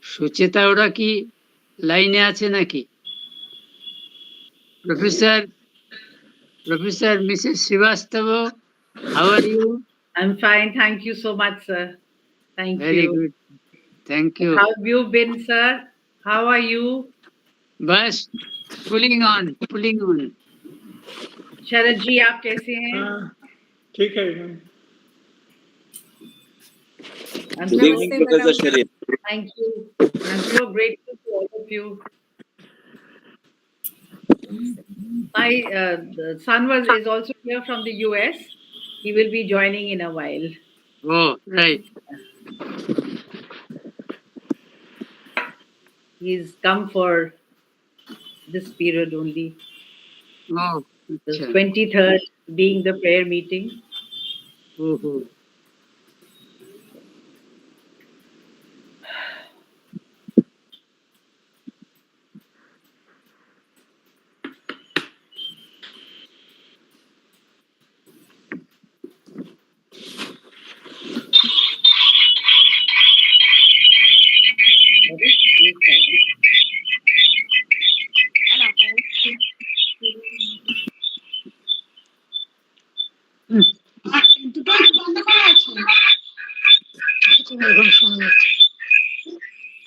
সুচেতা ওরা কি লাইনে আছে নাকি? Professor Mrs. Srivastava, how are you? I'm fine. Thank you so much, sir. Thank you. Very good. Thank you. How have you been, sir? How are you? बस pulling on. शरद जी आप कैसे हैं? ठीक है. Good evening, Professor Sharif. Thank you. I'm so grateful to all of you. My son is also here from the US. He will be joining in a while. Oh, right. He's come for this period only. Oh, The 23rd being the prayer meeting. Oh.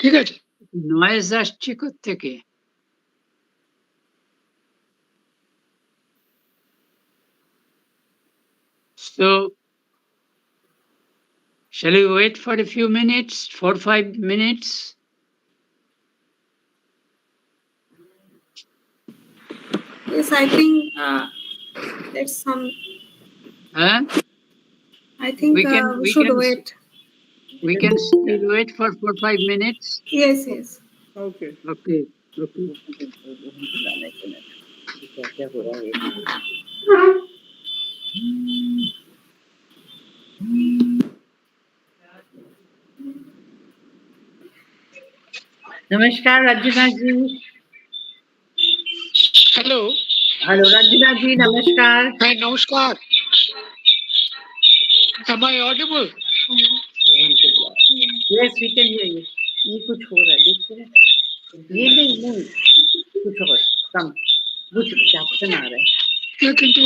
ঠিক আছে noise আসছে কোত্থেকে so shall we wait for a few minutes 4-5 minutes Yes, I think there's some I think we should wait. We can still wait for 4-5 minutes. Yes. Okay. Namaskar, Rajna ji. Hello, Rajna ji, namaskar. Hi, namaskar. Am I audible? Yes, we can hear you. ये कुछ हो रहा है देखते हैं ये नहीं कुछ और कम कुछ कैप्शन आ रहा है কিন্তু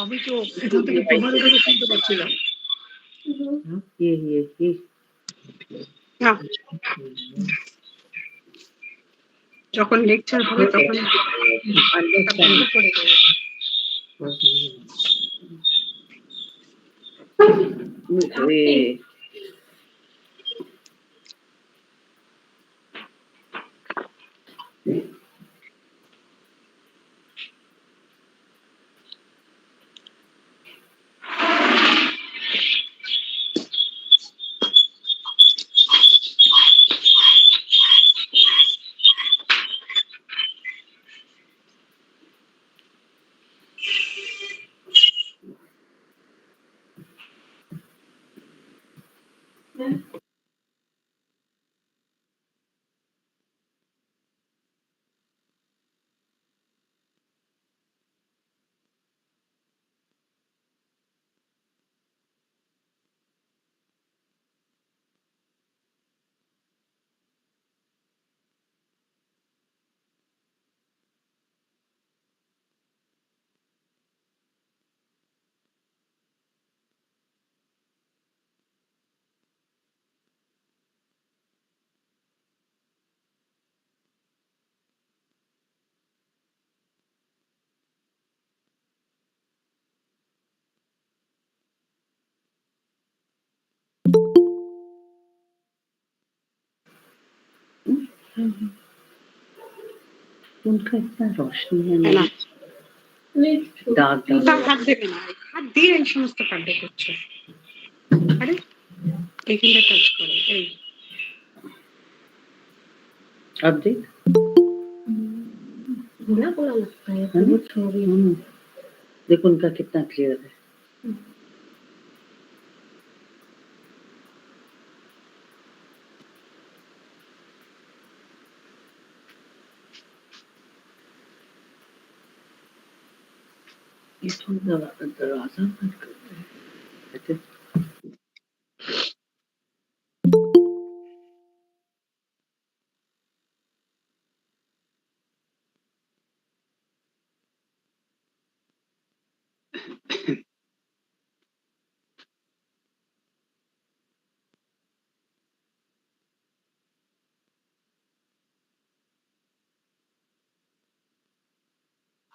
আমি তো এখান থেকে তোমার এখানে শুনতে পাচ্ছিলাম ये যখন লেকচার হবে তখন বন্ধ করে দেব उनका इतना रोशनी है ना दाग হাত দেবে না হাত দিয়ে এই সমস্ত কাণ্ড করছে আরে এইখানটা টাচ করো এই अब देख भोला लगता है देखो उनका कितना क्लियर है इसमें दरवाजा बंद करते हैं। अच्छा।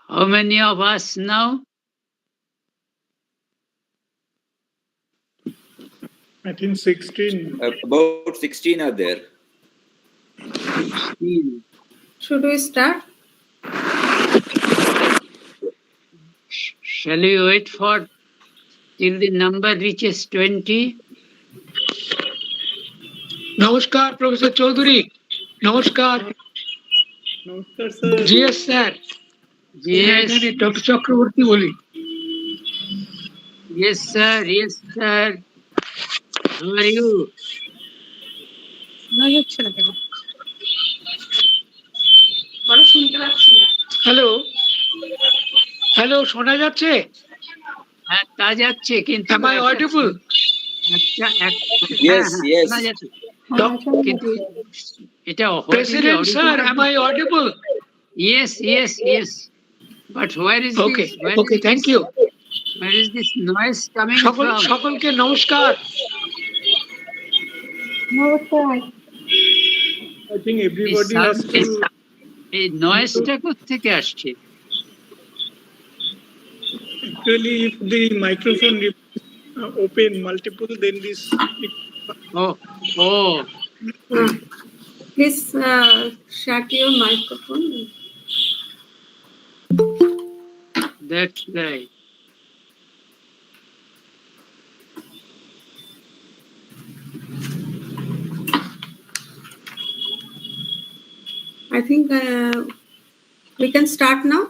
How many of us now? I think 16. About 16 are there. 16. Should we start? Shall we wait for till the number reaches 20? Namaskar, Professor Chaudhary. Namaskar. Namaskar, sir. Yes, sir. Yes. Dr. Chakraborty boli. Yes, sir. Yes, sir. How are you? শোনা যাচ্ছে না কেন? বলো, শুনতে পাচ্ছি না। Hello hello শোনা যাচ্ছে? হ্যাঁ, তা যাচ্ছে কিন্তু Am I audible? একটা Yes, yes. শোনা যাচ্ছে Doc- কিন্তু এটা President sir, am I audible? Yes, yes, yes. But where is Okay, this? Where okay, is thank this? you. Where is this noise coming সকল from? সকলকে নমস্কার। নমস্কার। I think এই everybody has sound- to. এই নয়েজটা কোত্থেকে আসছে? Actually, if the microphone open multiple, then this. Oh, Please shut your microphone. that's right. I think we can start now.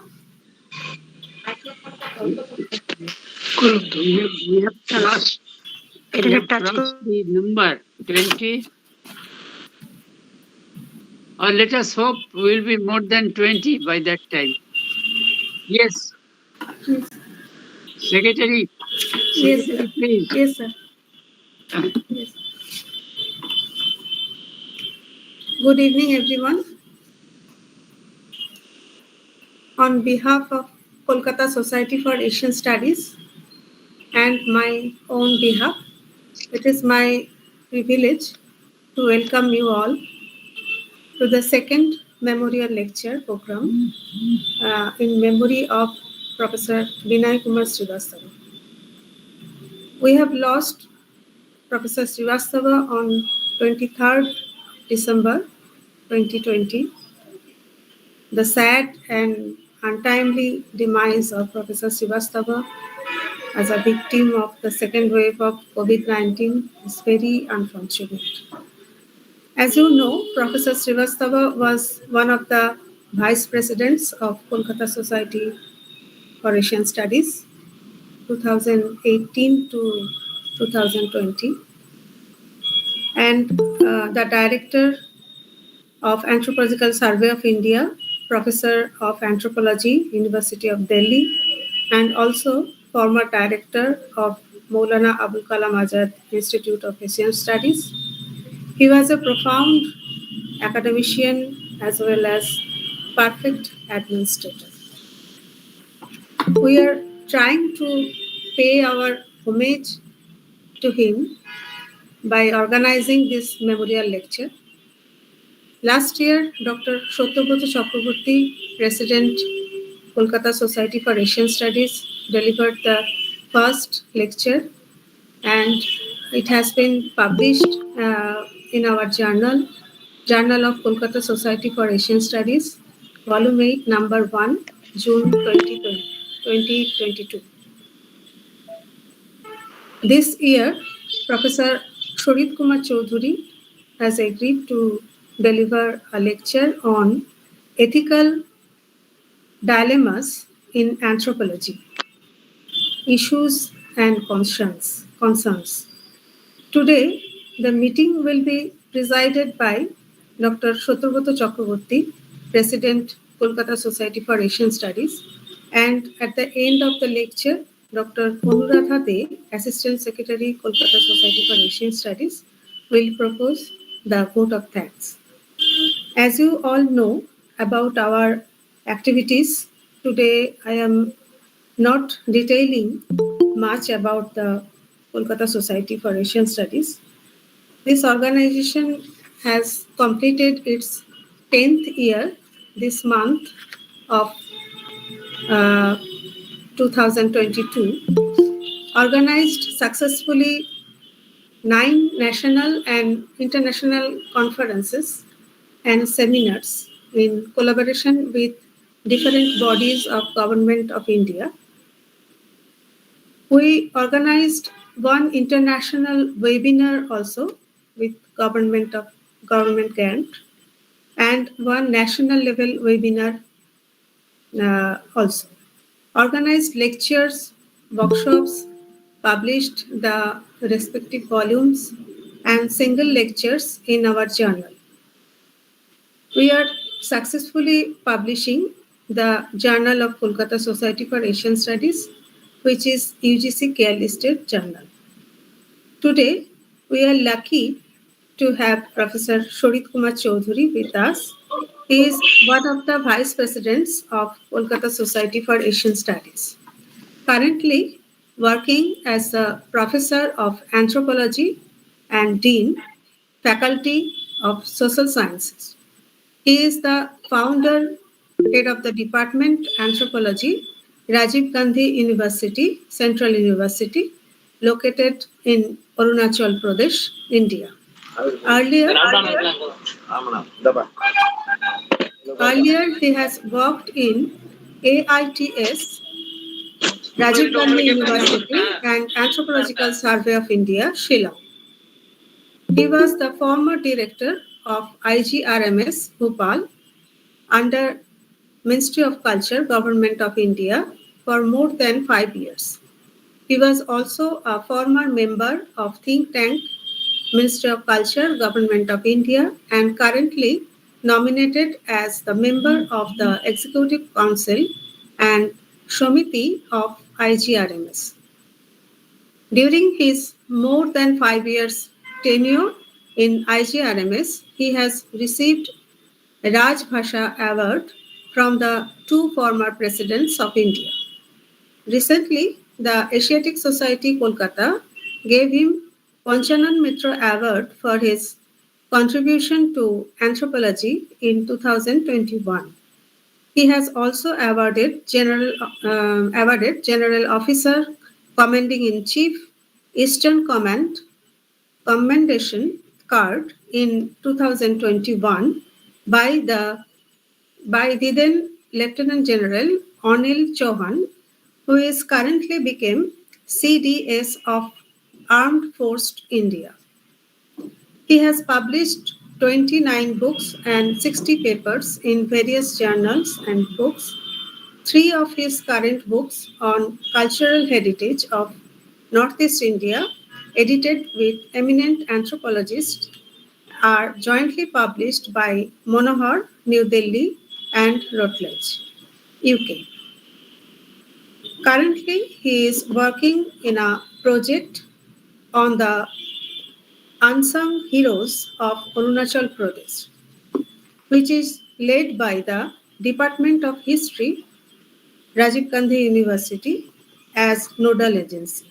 করুন তো। We have crossed the number 20. Or let us hope we'll be more than 20 by that time. Yes. Yes. Secretary, Yes, Secretary, please. Yes, sir. Yes. Good evening, everyone. On behalf of Kolkata Society for Asian Studies and my own behalf, it is my privilege to welcome you all to the second memorial lecture program in memory of Professor Vinay Kumar Srivastava. We have lost Professor Srivastava on 23rd December 2020. The sad and untimely demise of Professor Srivastava as a victim of the second wave of COVID-19 is very unfortunate. As you know, Professor Srivastava was one of the vice presidents of Kolkata Society for Asian Studies, 2018 to 2020, and the director of Anthropological Survey of India, professor of anthropology, University of Delhi, and also former director of Maulana Abul Kalam Azad Institute of Asian Studies. He was a profound academician as well as perfect administrator. We are trying to pay our homage to him by organizing this memorial lecture. Last year, Dr. Satyabrat Chakraborty, President, Kolkata Society for Asian Studies, delivered the first lecture, and it has been published in our journal, Journal of Kolkata Society for Asian Studies, Volume 8, Number 1, June 2022. This year, Professor Shorit Kumar Chaudhary has agreed to deliver a lecture on ethical dilemmas in anthropology, issues and concerns. Today, the meeting will be presided by Dr. Satyabrat Chakraborty, President, Kolkata Society for Asian Studies, And at the end of the lecture, Dr. Anuradha De, Assistant Secretary, Kolkata Society for Asian Studies, will propose the vote of thanks. As you all know about our activities, today I am not detailing much about the Kolkata Society for Asian Studies. This organization has completed its 10th year this month of 2022, organized successfully 9 national and international conferences and seminars in collaboration with different bodies of Government of India. We organized one international webinar also with government grant, and one national level webinar also. Organized lectures, workshops, published the respective volumes and single lectures in our journal. We are successfully publishing the Journal of Kolkata Society for Asian Studies, which is UGC care listed journal. Today, we are lucky to have Professor Shorit Kumar Choudhury with us. He is one of the vice presidents of Kolkata Society for Asian Studies. Currently working as a professor of anthropology and dean, faculty of social sciences. He is the founder, head of the department anthropology, Rajiv Gandhi University, Central University, located in Arunachal Pradesh, India. Earlier, he has worked in AITS, Rajiv Gandhi University, and Anthropological Survey of India, Shillong. He was the former director of IGRMS, Bhopal, under Ministry of Culture, Government of India, for more than 5 years. He was also a former member of think tank Ministry of Culture, Government of India, and currently nominated as the member of the Executive Council and Shomiti of IGRMS. During his more than 5 years tenure in IGRMS, he has received a Raj Bhasha Award from the 2 former presidents of India. Recently, the Asiatic Society Kolkata gave him Panchanan Mitra Award for his contribution to anthropology in 2021. He has also awarded General Officer Commanding in Chief Eastern Command Commendation Card in 2021 by the then Lieutenant General Anil Chauhan, who is currently became CDS of Armed Forces India. He has published 29 books and 60 papers in various journals and books. 3 of his current books on cultural heritage of Northeast India, edited with eminent anthropologists, are jointly published by Monohar, New Delhi, and Routledge, UK. Currently, he is working in a project on the unsung heroes of Arunachal Pradesh, which is led by the Department of History, Rajiv Gandhi University, as nodal agency.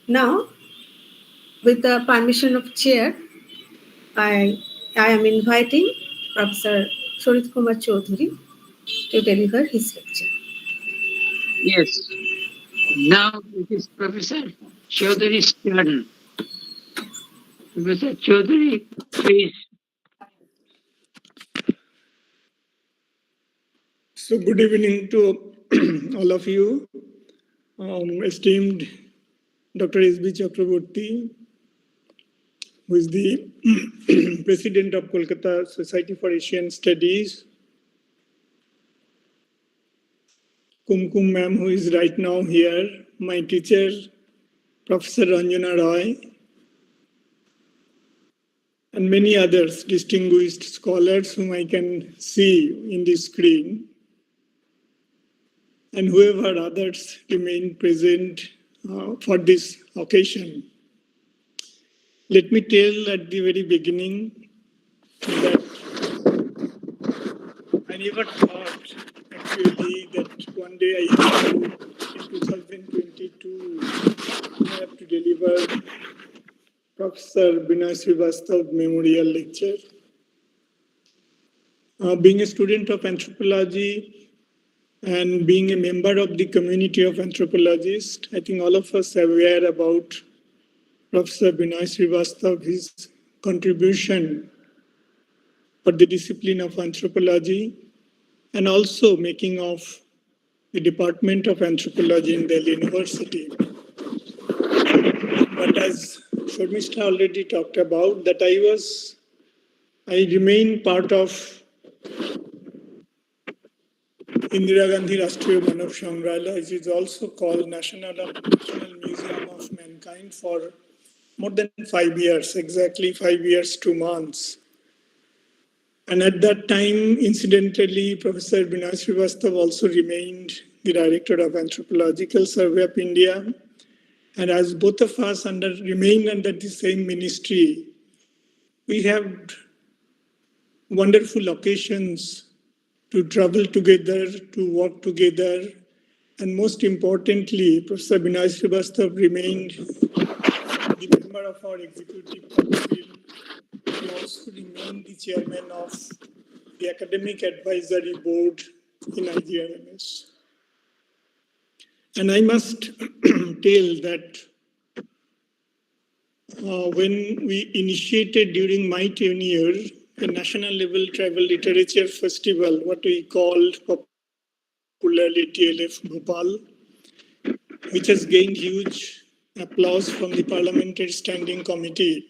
Now, with the permission of chair, I am inviting Professor Shorit Kumar Choudhury to deliver his lecture. Yes. Now it is Professor Choudhury's turn. Professor Choudhury, please. So good evening to all of you. Esteemed Dr. S.B. Chakraborty, who is the President of Kolkata Society for Asian Studies. Kumkum ma'am, who is right now here. My teacher, Professor Ranjana Roy, and many others, distinguished scholars whom I can see in the screen. and whoever others remain present for this occasion. Let me tell at the very beginning that I never thought actually that one day I have to, in 2022, I have to deliver Professor Vinay Srivastava Memorial Lecture. Being a student of anthropology and being a member of the community of anthropologists, I think all of us are aware about Professor Vinay Srivastava, his contribution for the discipline of anthropology and also making of the Department of Anthropology in Delhi University. But as Sharmishta already talked about, that I remain part of Indira Gandhi Rashtriya Manav Sangrahalaya, which is also called National Museum of Mankind for more than 5 years, exactly 5 years, 2 months. And at that time, incidentally, Professor Vinay Srivastava also remained the Director of Anthropological Survey of India. And as both of us remain under the same ministry, we have wonderful occasions to travel together, to work together. And most importantly, Professor Vinay Srivastava remained the member of our executive council. He also remained the chairman of the Academic Advisory Board in IGRMS. And I must tell that when we initiated during my tenure a national level tribal literature festival, what we called popularly TLF Bhopal, which has gained huge applause from the Parliamentary Standing Committee.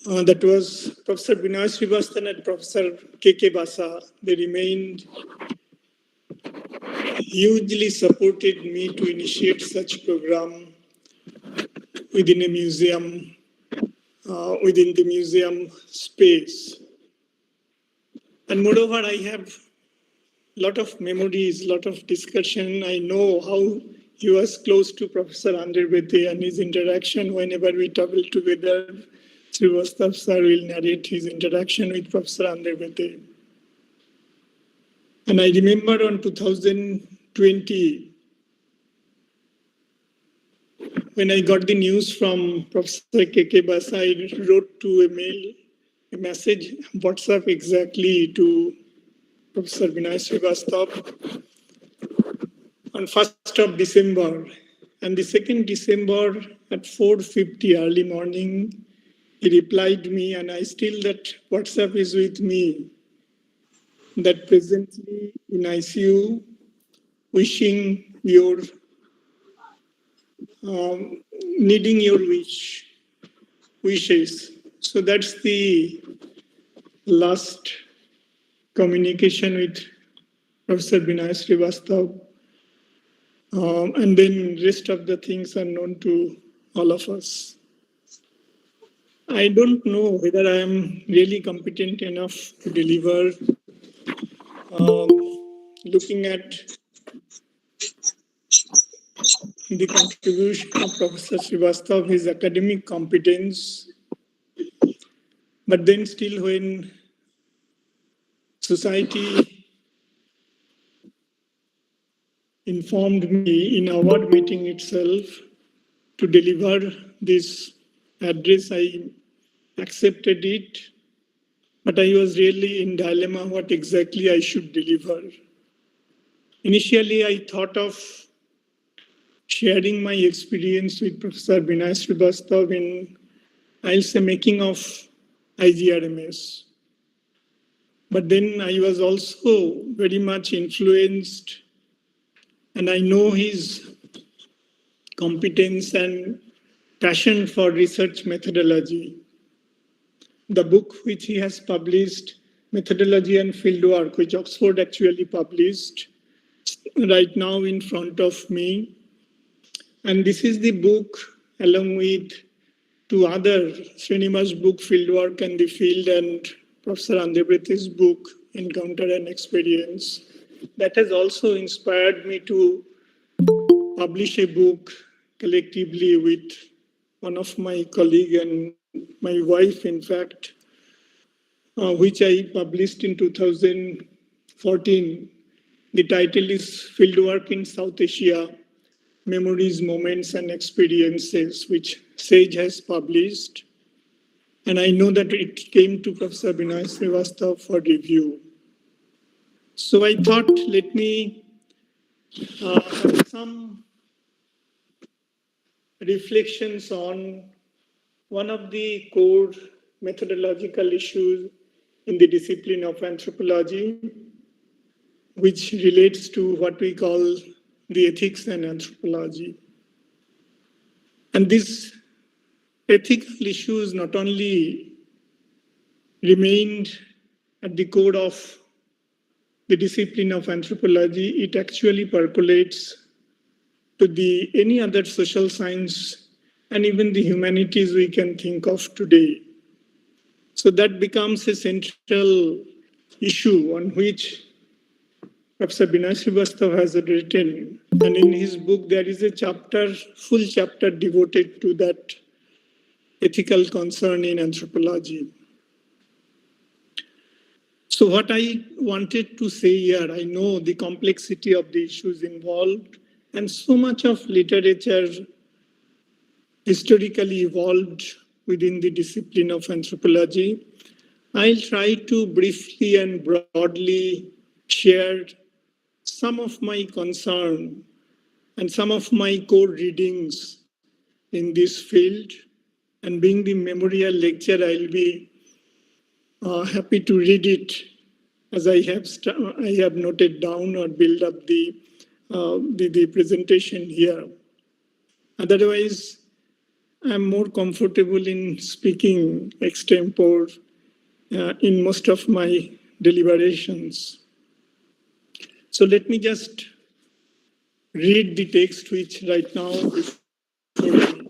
That was Professor Vinay Srivastava and Professor K.K. Basa. They remained hugely supported me to initiate such program within a museum, within the museum space. And moreover, I have a lot of memories, lot of discussion. I know how he was close to Professor Andrebete and his interaction whenever we travel together. Srivastava sir will narrate his interaction with Professor Andrebete. And I remember on 2020, when I got the news from Professor K.K. Basa, I wrote to a message, WhatsApp exactly to Professor Vinay Srivastava on 1st of December. And the 2nd December at 4:50 early morning, he replied me, and I still that WhatsApp is with me, that presently in ICU, wishing your, needing your wishes. So that's the last communication with Professor Vinay Srivastava. And then rest of the things are known to all of us. I don't know whether I am really competent enough to deliver. Looking at the contribution of Professor Srivastava, his academic competence, but then still when society informed me in award meeting itself to deliver this address, I accepted it, but I was really in dilemma what exactly I should deliver. Initially, I thought of sharing my experience with Professor Vinay Srivastava in, I'll say, making of IGRMS. But then I was also very much influenced, and I know his competence and passion for research methodology. The book which he has published, Methodology and Fieldwork, which Oxford actually published, right now in front of me. And this is the book, along with 2 other, Sriniva's book, Fieldwork and the Field, and Professor Andrebete's book, Encounter and Experience. that has also inspired me to publish a book collectively with one of my colleague and my wife, in fact, which I published in 2014. The title is Fieldwork in South Asia, Memories, Moments and Experiences, which Sage has published. And I know that it came to Professor Vinay Srivastava for review. So I thought, let me have some reflections on one of the core methodological issues in the discipline of anthropology, which relates to what we call the ethics and anthropology. And these ethical issues not only remained at the core of the discipline of anthropology, it actually percolates to any other social science and even the humanities we can think of today. So that becomes a central issue on which Professor Vinay Srivastava has written. And in his book, there is a chapter, full chapter devoted to that ethical concern in anthropology. So what I wanted to say here, I know the complexity of the issues involved, and so much of literature historically evolved within the discipline of anthropology. I'll try to briefly and broadly share some of my concern and some of my core readings in this field. And being the memorial lecture, I'll be happy to read it as I have noted down or build up the presentation here. Otherwise, I'm more comfortable in speaking extempore in most of my deliberations. So let me just read the text which right now is before me.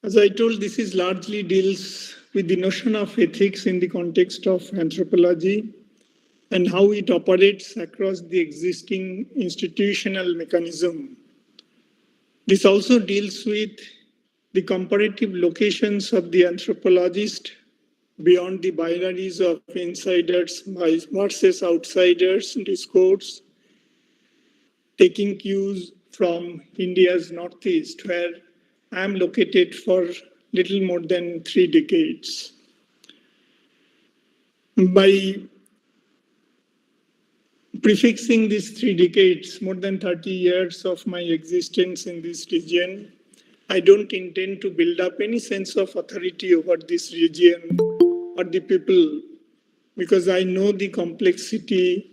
As I told, this is largely deals with the notion of ethics in the context of anthropology and how it operates across the existing institutional mechanism. This also deals with the comparative locations of the anthropologist beyond the binaries of insiders versus outsiders discourse, taking cues from India's northeast, where I am located for little more than 3 decades. By prefixing these 3 decades, more than 30 years of my existence in this region, I don't intend to build up any sense of authority over this region or the people, because I know the complexity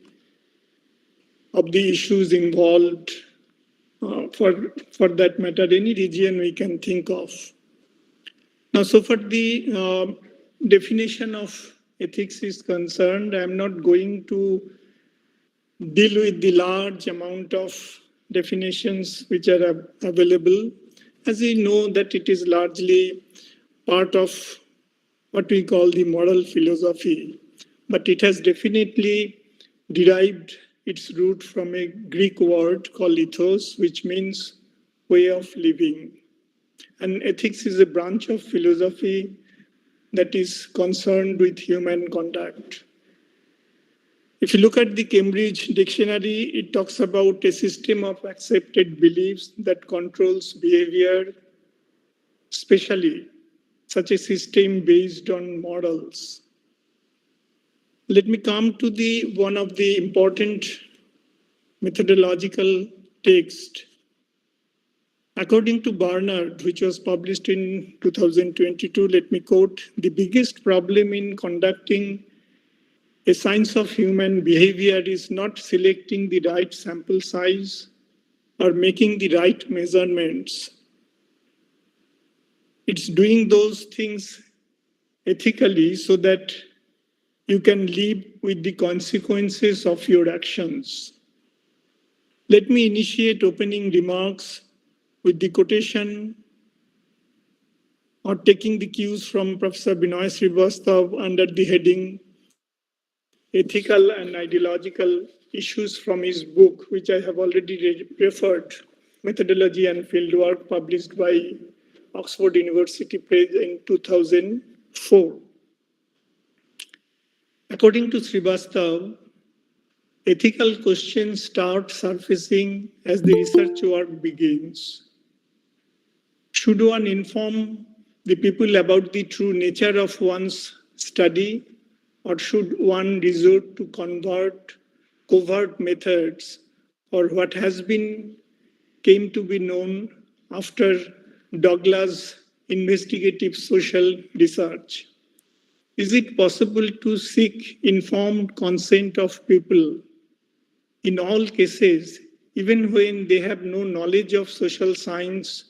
of the issues involved. For that matter, any region we can think of. Now, so for the definition of ethics is concerned, I'm not going to deal with the large amount of definitions which are available, as we know that it is largely part of what we call the moral philosophy, but it has definitely derived its root from a Greek word called ethos, which means way of living. And ethics is a branch of philosophy that is concerned with human conduct. If you look at the Cambridge Dictionary, it talks about a system of accepted beliefs that controls behavior, especially such a system based on morals. Let me come to one of the important methodological text. According to Barnard, which was published in 2022, let me quote, "The biggest problem in conducting a science of human behavior is not selecting the right sample size or making the right measurements. It's doing those things ethically so that you can live with the consequences of your actions." Let me initiate opening remarks with the quotation or taking the cues from Professor Vinay Srivastava under the heading ethical and ideological issues from his book, which I have already referred, Methodology and Fieldwork, published by Oxford University Press in 2004. According to Srivastava, ethical questions start surfacing as the research work begins. Should one inform the people about the true nature of one's study, or should one resort to covert methods, or what has came to be known after Douglas' investigative social research? Is it possible to seek informed consent of people in all cases, even when they have no knowledge of social science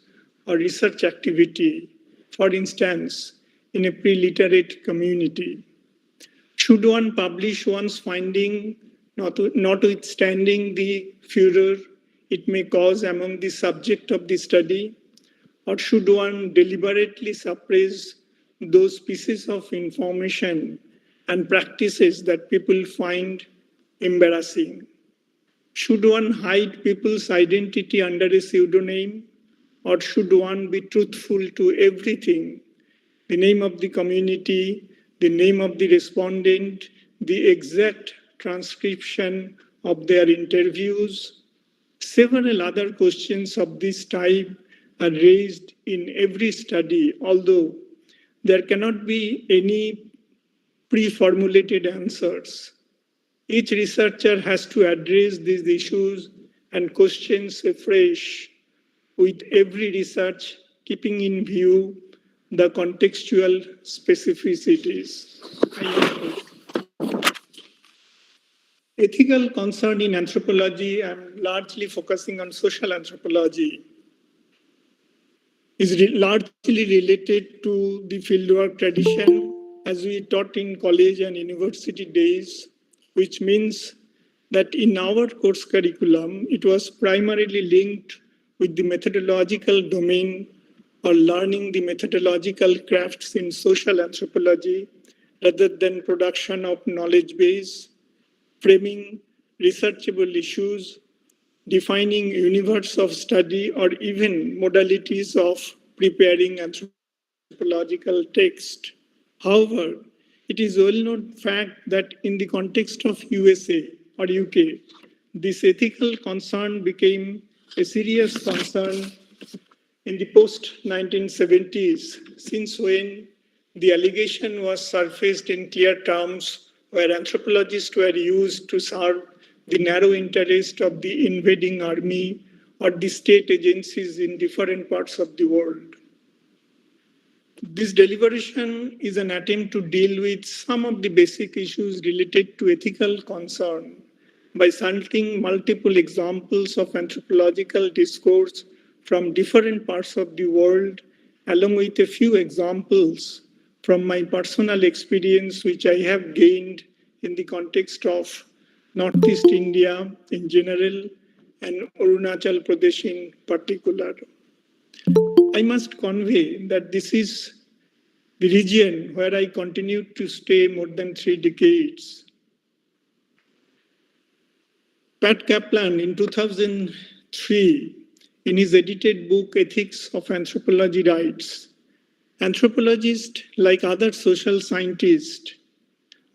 or research activity, for instance, in a pre-literate community? Should one publish one's finding, notwithstanding the furor it may cause among the subject of the study, or should one deliberately suppress those pieces of information and practices that people find embarrassing? Should one hide people's identity under a pseudonym, or should one be truthful to everything? The name of the community, the name of the respondent, the exact transcription of their interviews. Several other questions of this type are raised in every study, although there cannot be any pre-formulated answers. Each researcher has to address these issues and questions afresh with every research, keeping in view the contextual specificities. Ethical concern in anthropology, I'm largely focusing on social anthropology, is largely related to the fieldwork tradition as we taught in college and university days, which means that in our course curriculum, it was primarily linked with the methodological domain or learning the methodological crafts in social anthropology rather than production of knowledge base, framing researchable issues, defining universe of study, or even modalities of preparing anthropological text. However, it is well-known fact that in the context of USA or UK, this ethical concern became a serious concern in the post-1970s, since when the allegation was surfaced in clear terms where anthropologists were used to serve the narrow interest of the invading army or the state agencies in different parts of the world. This deliberation is an attempt to deal with some of the basic issues related to ethical concern by citing multiple examples of anthropological discourse from different parts of the world, along with a few examples from my personal experience, which I have gained in the context of Northeast India in general and Arunachal Pradesh in particular. I must convey that this is the region where I continued to stay more than 3 decades. Pat Kaplan in 2003, in his edited book, Ethics of Anthropology, writes, anthropologists, like other social scientists,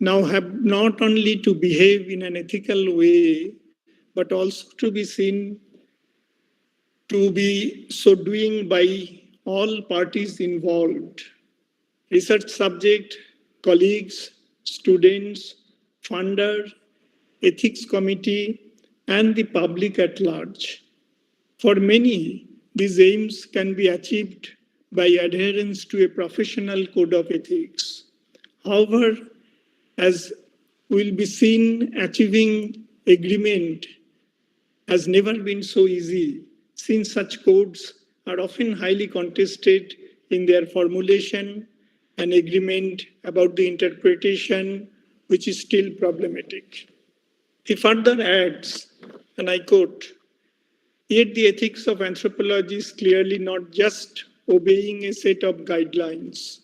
now have not only to behave in an ethical way, but also to be seen to be so doing by all parties involved: research subject, colleagues, students, funder, ethics committee, and the public at large. For many, these aims can be achieved by adherence to a professional code of ethics. However, as will be seen, achieving agreement has never been so easy, since such codes are often highly contested in their formulation and agreement about the interpretation, which is still problematic. He further adds, and I quote, "Yet the ethics of anthropology is clearly not just obeying a set of guidelines.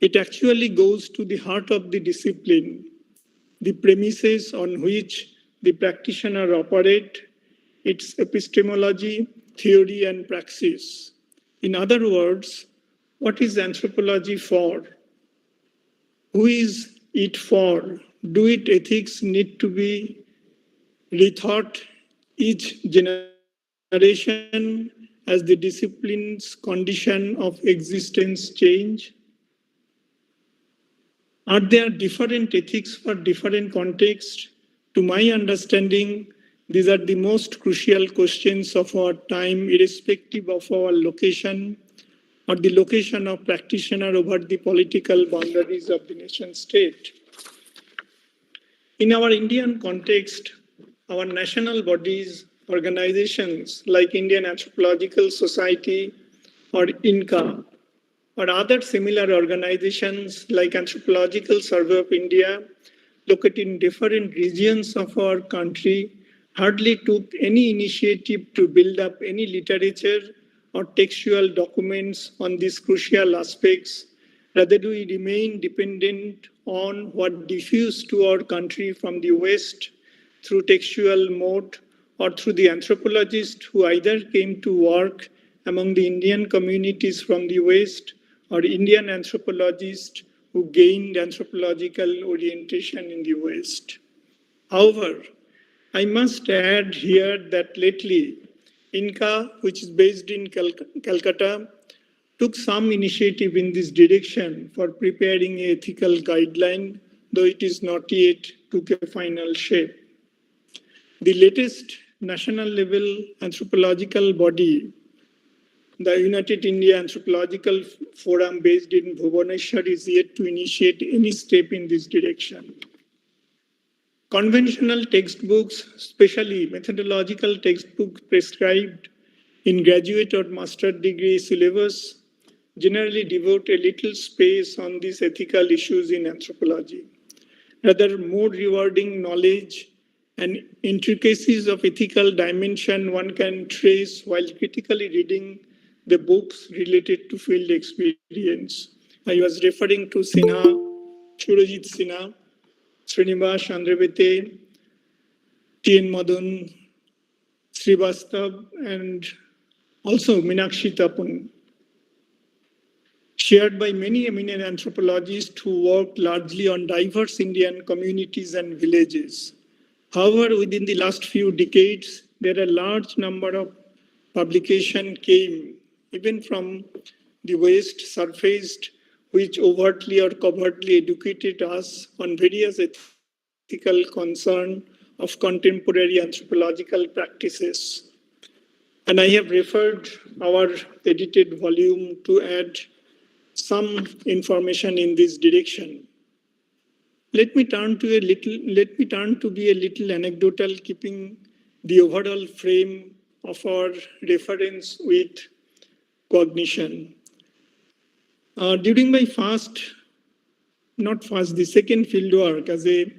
It actually goes to the heart of the discipline, the premises on which the practitioner operate, its epistemology, theory, and praxis. In other words, what is anthropology for? Who is it for? Do its ethics need to be rethought each generation as the discipline's condition of existence change? Are there different ethics for different contexts? To my understanding, these are the most crucial questions of our time, irrespective of our location or the location of practitioner over the political boundaries of the nation state. In our Indian context, our national bodies, organizations like Indian Anthropological Society or INCA, or other similar organizations like Anthropological Survey of India, located in different regions of our country, hardly took any initiative to build up any literature or textual documents on these crucial aspects. Rather, do we remain dependent on what diffused to our country from the West through textual mode or through the anthropologists who either came to work among the Indian communities from the West or Indian anthropologists who gained anthropological orientation in the West. However, I must add here that lately, INCA, which is based in Calcutta, took some initiative in this direction for preparing an ethical guideline, though it is not yet took a final shape. The latest national level anthropological body, the United India Anthropological Forum based in Bhubaneswar, is yet to initiate any step in this direction. Conventional textbooks, especially methodological textbooks prescribed in graduate or master degree syllabus, generally devote a little space on these ethical issues in anthropology. Rather, more rewarding knowledge and intricacies of ethical dimension one can trace while critically reading the books related to field experience. I was referring to Sinha, Surajit Sinha, Srinivas Andravete, T.N. Madan, Srivastava, and also Meenakshi Tapun, shared by many eminent anthropologists who worked largely on diverse Indian communities and villages. However, within the last few decades, there are a large number of publications came, even from the West, surfaced, which overtly or covertly educated us on various ethical concerns of contemporary anthropological practices. And I have referred our edited volume to add some information in this direction. Let me turn to be a little anecdotal, keeping the overall frame of our reference with cognition. During my the second fieldwork as a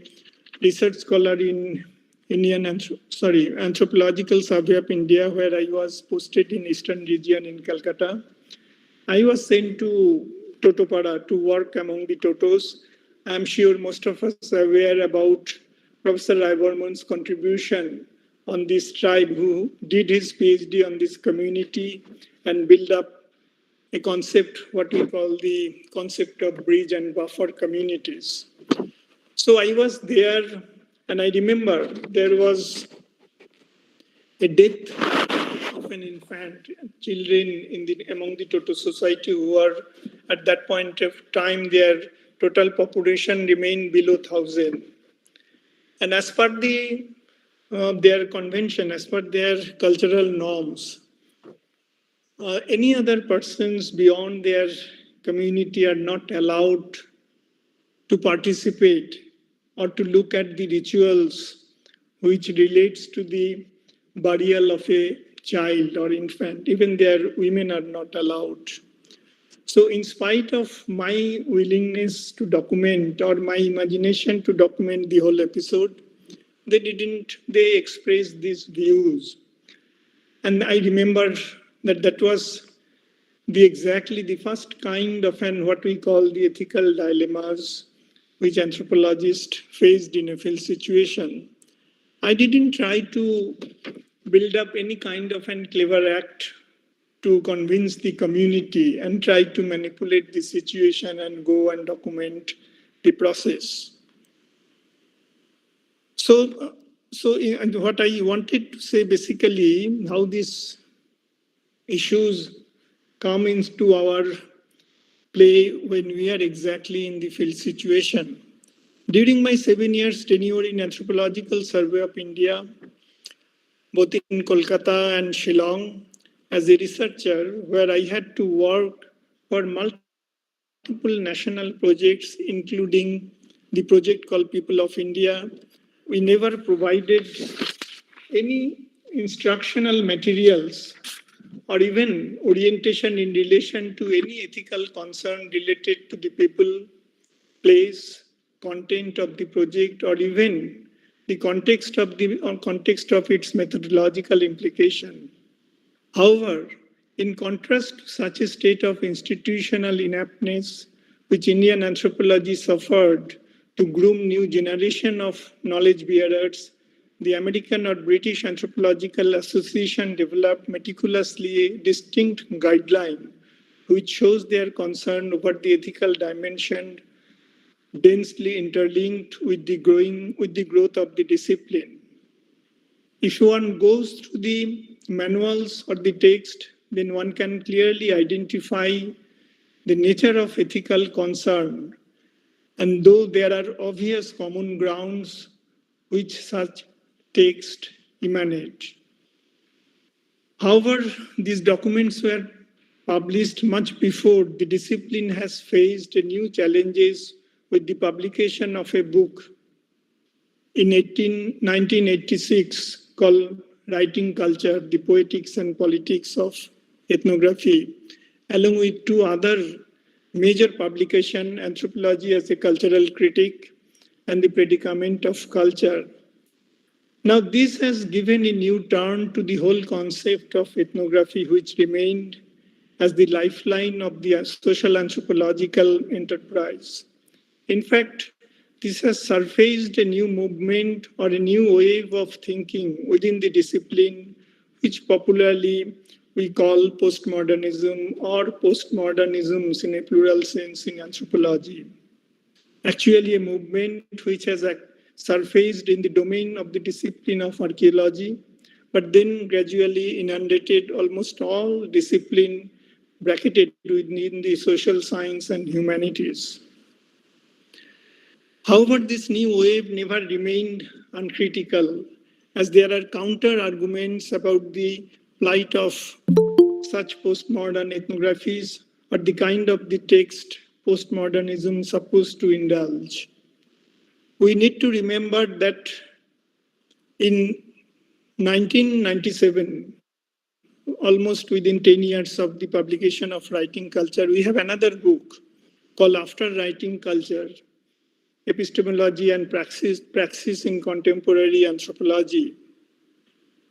research scholar in Anthropological Survey of India, where I was posted in Eastern region in Calcutta, I was sent to Totopara to work among the Totos. I'm sure most of us are aware about Professor Raivarman's contribution on this tribe, who did his PhD on this community and built up a concept, what we call the concept of bridge and buffer communities. So I was there, and I remember there was a death of an infant, children among the Toto society who were at that point of time, their total population remained below 1,000. And as per their convention, as per their cultural norms, any other persons beyond their community are not allowed to participate or to look at the rituals which relates to the burial of a child or infant. Even their women are not allowed. So in spite of my willingness to document or my imagination to document the whole episode, they expressed these views. And I remember that was exactly the first kind of what we call the ethical dilemmas which anthropologists faced in a field situation. I didn't try to build up any kind of a clever act to convince the community and try to manipulate the situation and go and document the process. So what I wanted to say basically, how these issues come into our play when we are exactly in the field situation. During my 7 years tenure in Anthropological Survey of India, both in Kolkata and Shillong, as a researcher, where I had to work for multiple national projects, including the project called People of India, we never provided any instructional materials or even orientation in relation to any ethical concern related to the people, place, content of the project, or even the context of its methodological implication. However, in contrast to such a state of institutional inaptness, which Indian anthropology suffered to groom new generation of knowledge bearers, the American or British Anthropological Association developed meticulously a distinct guideline which shows their concern over the ethical dimension densely interlinked with the growth of the discipline. If one goes through the manuals or the text, then one can clearly identify the nature of ethical concern. And though there are obvious common grounds which such text emanate. However, these documents were published much before the discipline has faced new challenges with the publication of a book in 1986 called Writing Culture, the Poetics and Politics of Ethnography, along with two other major publications, Anthropology as a Cultural Critic and The Predicament of Culture. Now, this has given a new turn to the whole concept of ethnography, which remained as the lifeline of the social anthropological enterprise. In fact, this has surfaced a new movement or a new wave of thinking within the discipline, which popularly we call postmodernism or postmodernisms in a plural sense in anthropology. Actually, a movement which has surfaced in the domain of the discipline of archaeology, but then gradually inundated almost all discipline bracketed within the social science and humanities. However, this new wave never remained uncritical, as there are counter-arguments about the plight of such postmodern ethnographies or the kind of the text postmodernism supposed to indulge. We need to remember that in 1997, almost within 10 years of the publication of Writing Culture, we have another book called After Writing Culture, Epistemology and Praxis in Contemporary Anthropology.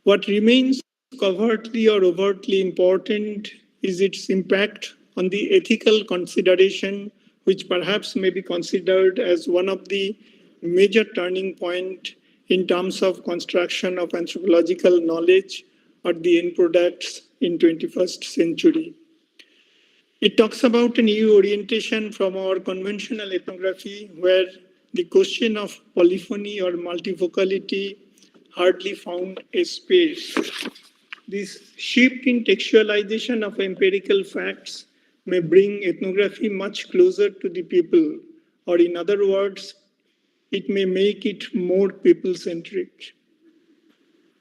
What remains covertly or overtly important is its impact on the ethical consideration, which perhaps may be considered as one of the major turning point in terms of construction of anthropological knowledge or the end products in 21st century. It talks about a new orientation from our conventional ethnography, where the question of polyphony or multivocality hardly found a space. This shift in textualization of empirical facts may bring ethnography much closer to the people, or in other words, it may make it more people-centric,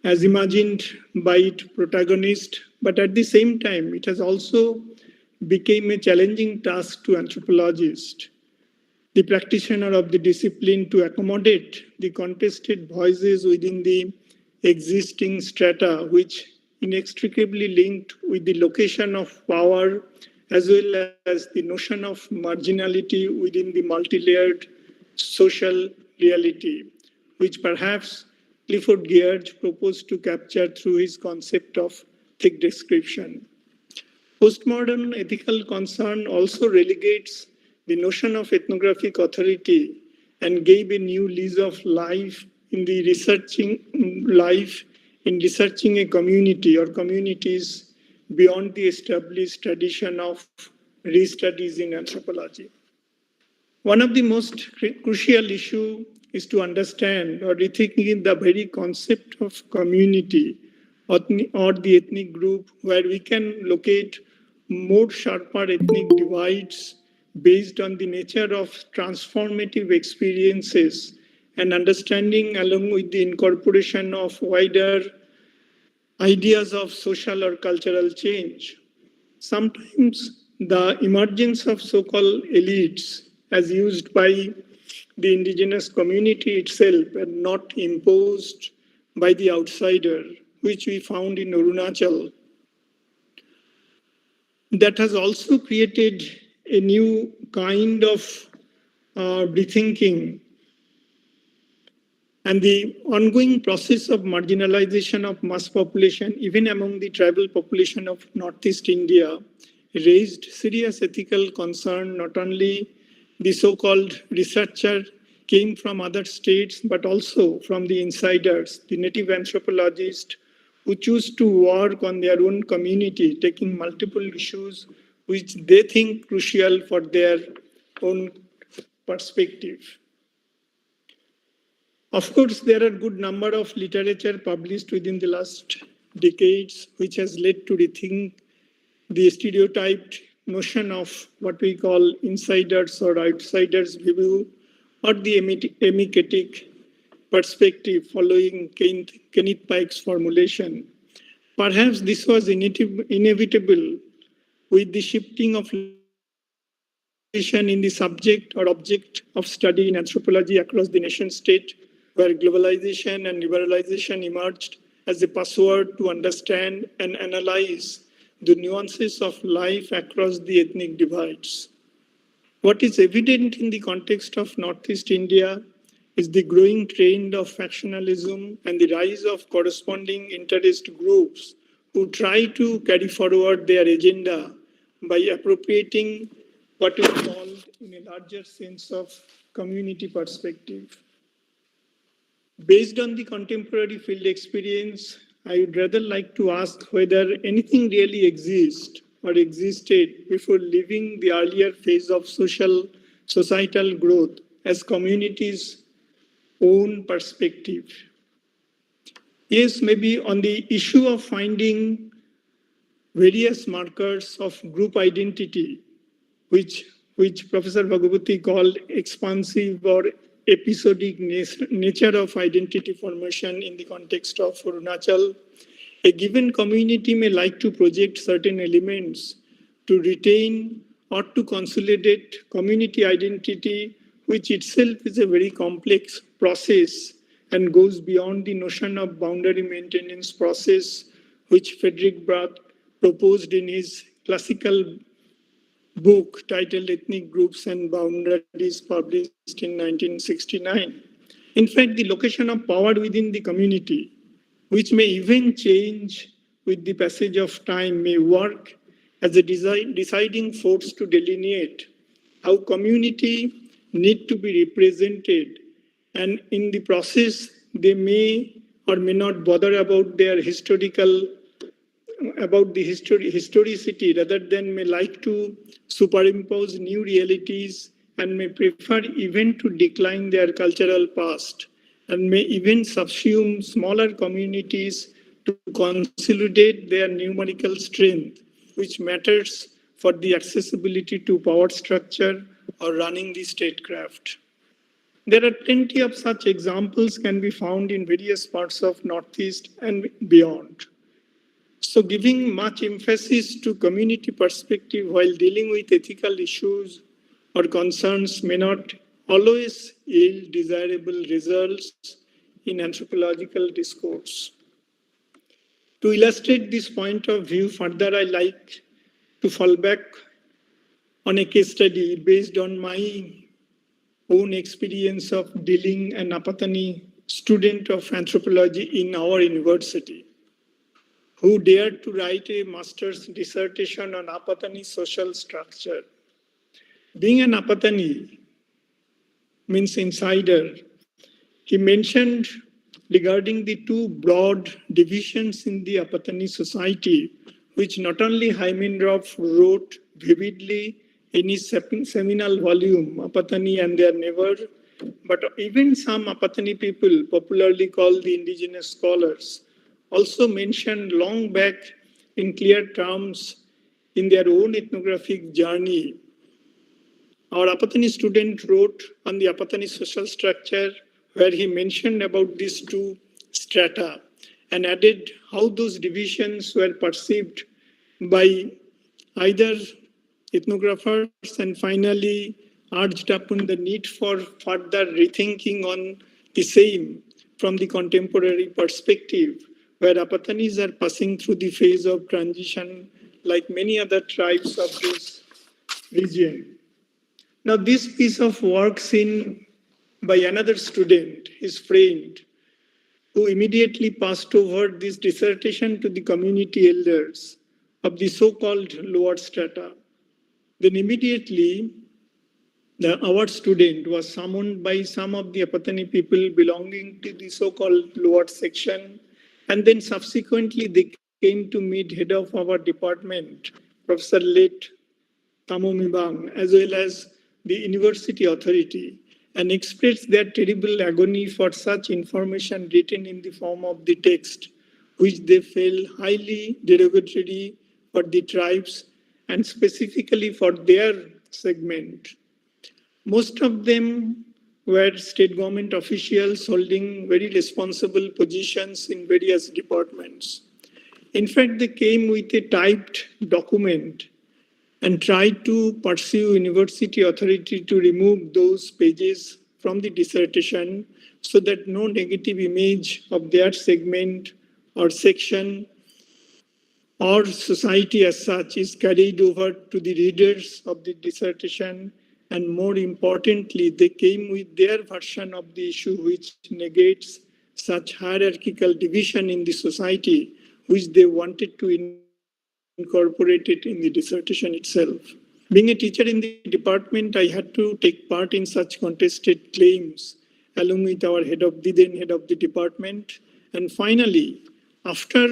as imagined by its protagonist, but at the same time, it has also become a challenging task to anthropologists, the practitioner of the discipline, to accommodate the contested voices within the existing strata, which inextricably linked with the location of power, as well as the notion of marginality within the multi-layered social reality, which perhaps Clifford Geertz proposed to capture through his concept of thick description. Postmodern ethical concern also relegates the notion of ethnographic authority and gave a new lease of life in the researching a community or communities beyond the established tradition of re-studies in anthropology. One of the most crucial issues is to understand or rethinking the very concept of community or the ethnic group, where we can locate more sharper ethnic divides based on the nature of transformative experiences and understanding, along with the incorporation of wider ideas of social or cultural change. Sometimes the emergence of so-called elites as used by the indigenous community itself and not imposed by the outsider, which we found in Arunachal, that has also created a new kind of rethinking. And the ongoing process of marginalization of mass population, even among the tribal population of Northeast India, raised serious ethical concern. Not only the so-called researcher came from other states, but also from the insiders, the native anthropologists who choose to work on their own community, taking multiple issues which they think crucial for their own perspective. Of course, there are a good number of literature published within the last decades, which has led to rethink the stereotyped notion of what we call insiders or outsiders view, or the emimetic perspective following Kenneth Pike's formulation. Perhaps this was inevitable with the shifting of in the subject or object of study in anthropology across the nation state, where globalization and liberalization emerged as a password to understand and analyze the nuances of life across the ethnic divides. What is evident in the context of Northeast India is the growing trend of factionalism and the rise of corresponding interest groups who try to carry forward their agenda by appropriating what is called in a larger sense of community perspective. Based on the contemporary field experience, I would rather like to ask whether anything really exists or existed before leaving the earlier phase of societal growth as communities' own perspective. Yes, maybe on the issue of finding various markers of group identity, which Professor Bhagavati called expansive or episodic nature of identity formation in the context of Arunachal. A given community may like to project certain elements to retain or to consolidate community identity, which itself is a very complex process and goes beyond the notion of boundary maintenance process, which Frederick Barth proposed in his classical book titled Ethnic Groups and Boundaries, published in 1969. In fact, the location of power within the community, which may even change with the passage of time, may work as a deciding force to delineate how community need to be represented, and in the process, they may or may not bother about their historicity rather than may like to superimpose new realities and may prefer even to decline their cultural past and may even subsume smaller communities to consolidate their numerical strength, which matters for the accessibility to power structure or running the statecraft. There are plenty of such examples can be found in various parts of Northeast and beyond. So giving much emphasis to community perspective while dealing with ethical issues or concerns may not always yield desirable results in anthropological discourse. To illustrate this point of view further, I like to fall back on a case study based on my own experience of dealing an Apatani student of anthropology in our university, who dared to write a master's dissertation on Apatani social structure. Being an Apatani, means insider. He mentioned regarding the two broad divisions in the Apatani society, which not only Hymenroth wrote vividly in his seminal volume, Apatani and Their Neighbor, but even some Apatani people, popularly called the indigenous scholars, also mentioned long back in clear terms in their own ethnographic journey. Our Apatani student wrote on the Apatani social structure, where he mentioned about these two strata and added how those divisions were perceived by either ethnographers and finally urged upon the need for further rethinking on the same from the contemporary perspective, where Apatanis are passing through the phase of transition like many other tribes of this region. Now, this piece of work seen by another student, his friend, who immediately passed over this dissertation to the community elders of the so-called lower strata. Then immediately, our student was summoned by some of the Apatani people belonging to the so-called lower section, and then subsequently they came to meet head of our department, Professor Late Tamo Mibang, as well as the university authority, and expressed their terrible agony for such information written in the form of the text, which they felt highly derogatory for the tribes and specifically for their segment. Most of them were state government officials holding very responsible positions in various departments. In fact, they came with a typed document and tried to pursue university authority to remove those pages from the dissertation so that no negative image of their segment or section or society as such is carried over to the readers of the dissertation. And more importantly, they came with their version of the issue which negates such hierarchical division in the society, which they wanted to incorporate it in the dissertation itself. Being a teacher in the department, I had to take part in such contested claims along with our then head of the department. And finally, after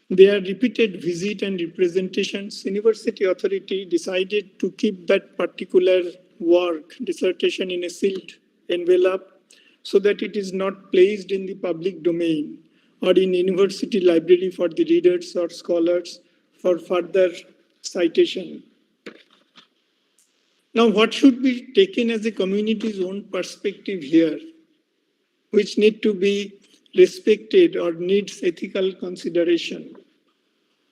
their repeated visit and representations, university authority decided to keep that particular work, dissertation, in a sealed envelope so that it is not placed in the public domain or in university library for the readers or scholars for further citation. Now, what should be taken as a community's own perspective here, which need to be respected or needs ethical consideration?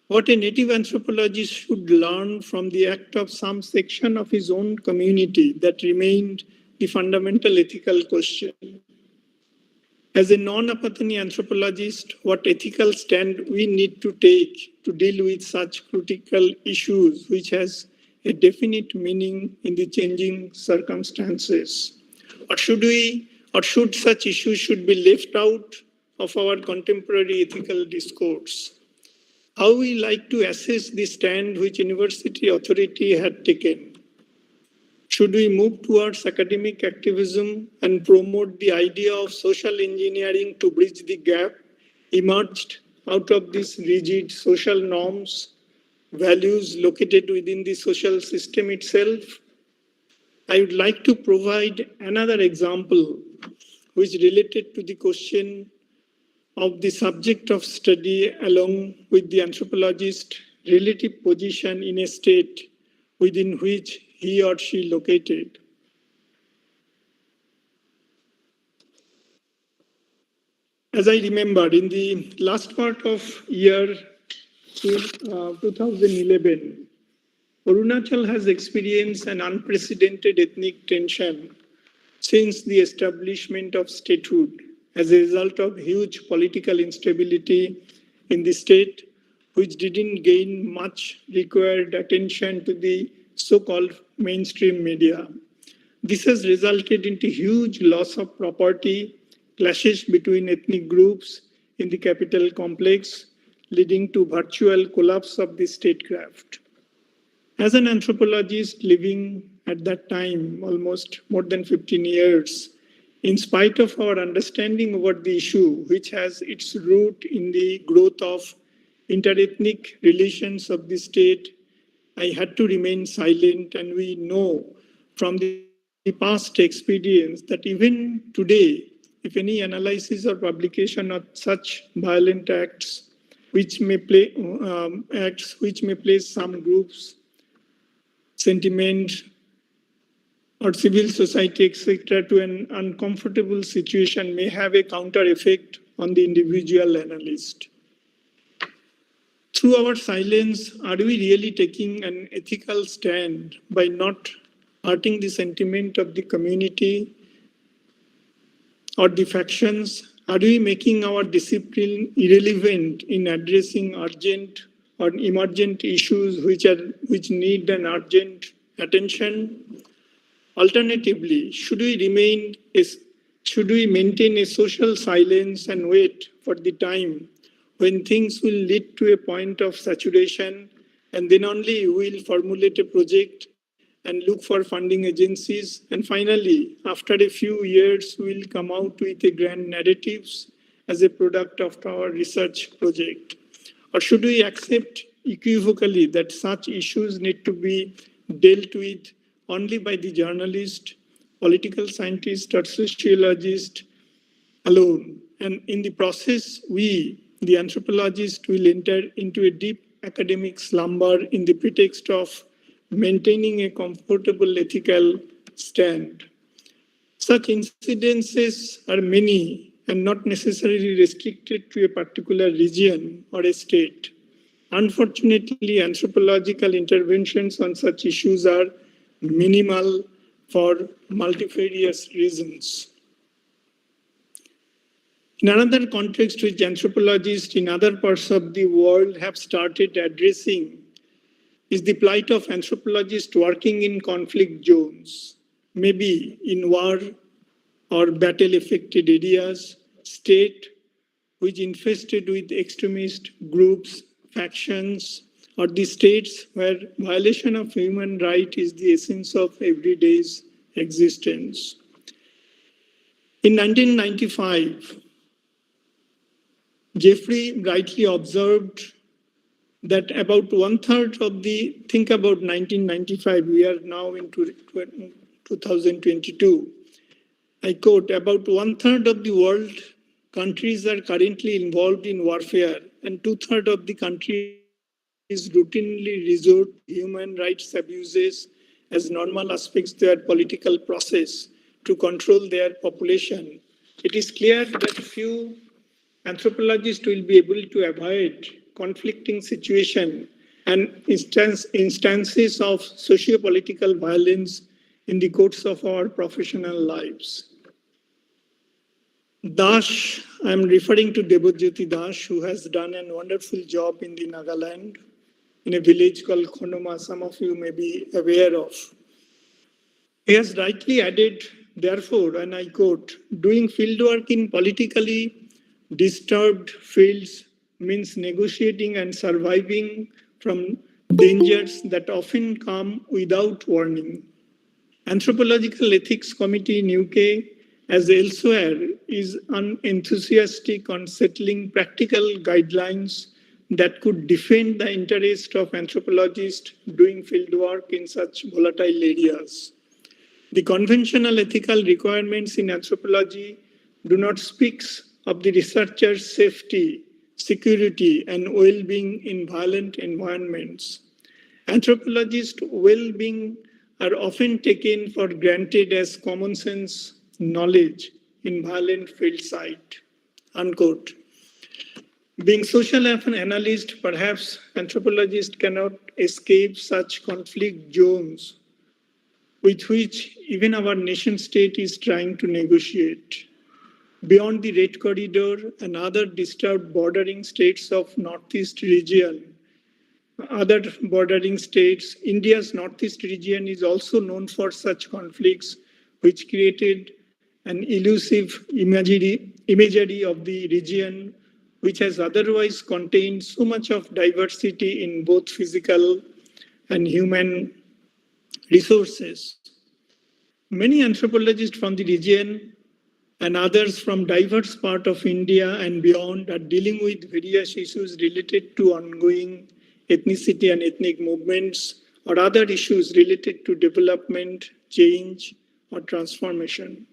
What a native anthropologist should learn from the act of some section of his own community that remained the fundamental ethical question. As a non-Apatani anthropologist, what ethical stand we need to take to deal with such critical issues which has a definite meaning in the changing circumstances? Or should such issues should be left out of our contemporary ethical discourse? How we like to assess the stand which university authority had taken? Should we move towards academic activism and promote the idea of social engineering to bridge the gap emerged out of these rigid social norms, values located within the social system itself? I would like to provide another example which related to the question of the subject of study along with the anthropologist's relative position in a state within which he or she located. As I remember, in the last part of year 2011, Arunachal has experienced an unprecedented ethnic tension since the establishment of statehood as a result of huge political instability in the state, which didn't gain much required attention to the so-called mainstream media. This has resulted into huge loss of property, clashes between ethnic groups in the capital complex, leading to virtual collapse of the statecraft. As an anthropologist living at that time, almost more than 15 years, in spite of our understanding about the issue, which has its root in the growth of interethnic relations of the state, I had to remain silent. And we know from the past experience that even today, if any analysis or publication of such violent acts, which may place some groups, sentiment, or civil society, etc., to an uncomfortable situation, may have a counter effect on the individual analyst. Through our silence, are we really taking an ethical stand by not hurting the sentiment of the community or the factions? Are we making our discipline irrelevant in addressing urgent or emergent issues which need an urgent attention? Alternatively, should we maintain a social silence and wait for the time when things will lead to a point of saturation, and then only we'll formulate a project and look for funding agencies, and finally, after a few years, we'll come out with a grand narratives as a product of our research project? Or should we accept equivocally that such issues need to be dealt with only by the journalist, political scientist, or sociologist alone? And in the process, we, the anthropologist, will enter into a deep academic slumber in the pretext of maintaining a comfortable ethical stand. Such incidences are many and not necessarily restricted to a particular region or a state. Unfortunately, anthropological interventions on such issues are minimal for multifarious reasons. In another context which anthropologists in other parts of the world have started addressing is the plight of anthropologists working in conflict zones, maybe in war or battle-affected areas, state which infested with extremist groups, factions, or the states where violation of human rights is the essence of everyday's existence. In 1995, Jeffrey rightly observed that about one-third of the, think about 1995, we are now in 2022. I quote, about one-third of the world countries are currently involved in warfare, and two-thirds of the countries routinely resort to human rights abuses as normal aspects of their political process to control their population. It is clear that few anthropologists will be able to avoid conflicting situation and instances of socio-political violence in the course of our professional lives. Dash, I am referring to Debojyoti Dash, who has done a wonderful job in the Nagaland, in a village called Khonoma, some of you may be aware of. He has rightly added, therefore, and I quote, doing fieldwork in politically disturbed fields means negotiating and surviving from dangers that often come without warning. Anthropological Ethics Committee in UK, as elsewhere, is unenthusiastic on settling practical guidelines that could defend the interest of anthropologists doing fieldwork in such volatile areas. The conventional ethical requirements in anthropology do not speak of the researcher's safety, security, and well-being in violent environments. Anthropologists' well-being are often taken for granted as common sense knowledge in violent field site, unquote. Being social analyst, perhaps anthropologists cannot escape such conflict zones with which even our nation state is trying to negotiate. Beyond the Red Corridor and other disturbed bordering states of Northeast region, other bordering states, India's Northeast region is also known for such conflicts, which created an elusive imagery of the region, which has otherwise contained so much of diversity in both physical and human resources. Many anthropologists from the region and others from diverse parts of India and beyond are dealing with various issues related to ongoing ethnicity and ethnic movements or other issues related to development, change, or transformation.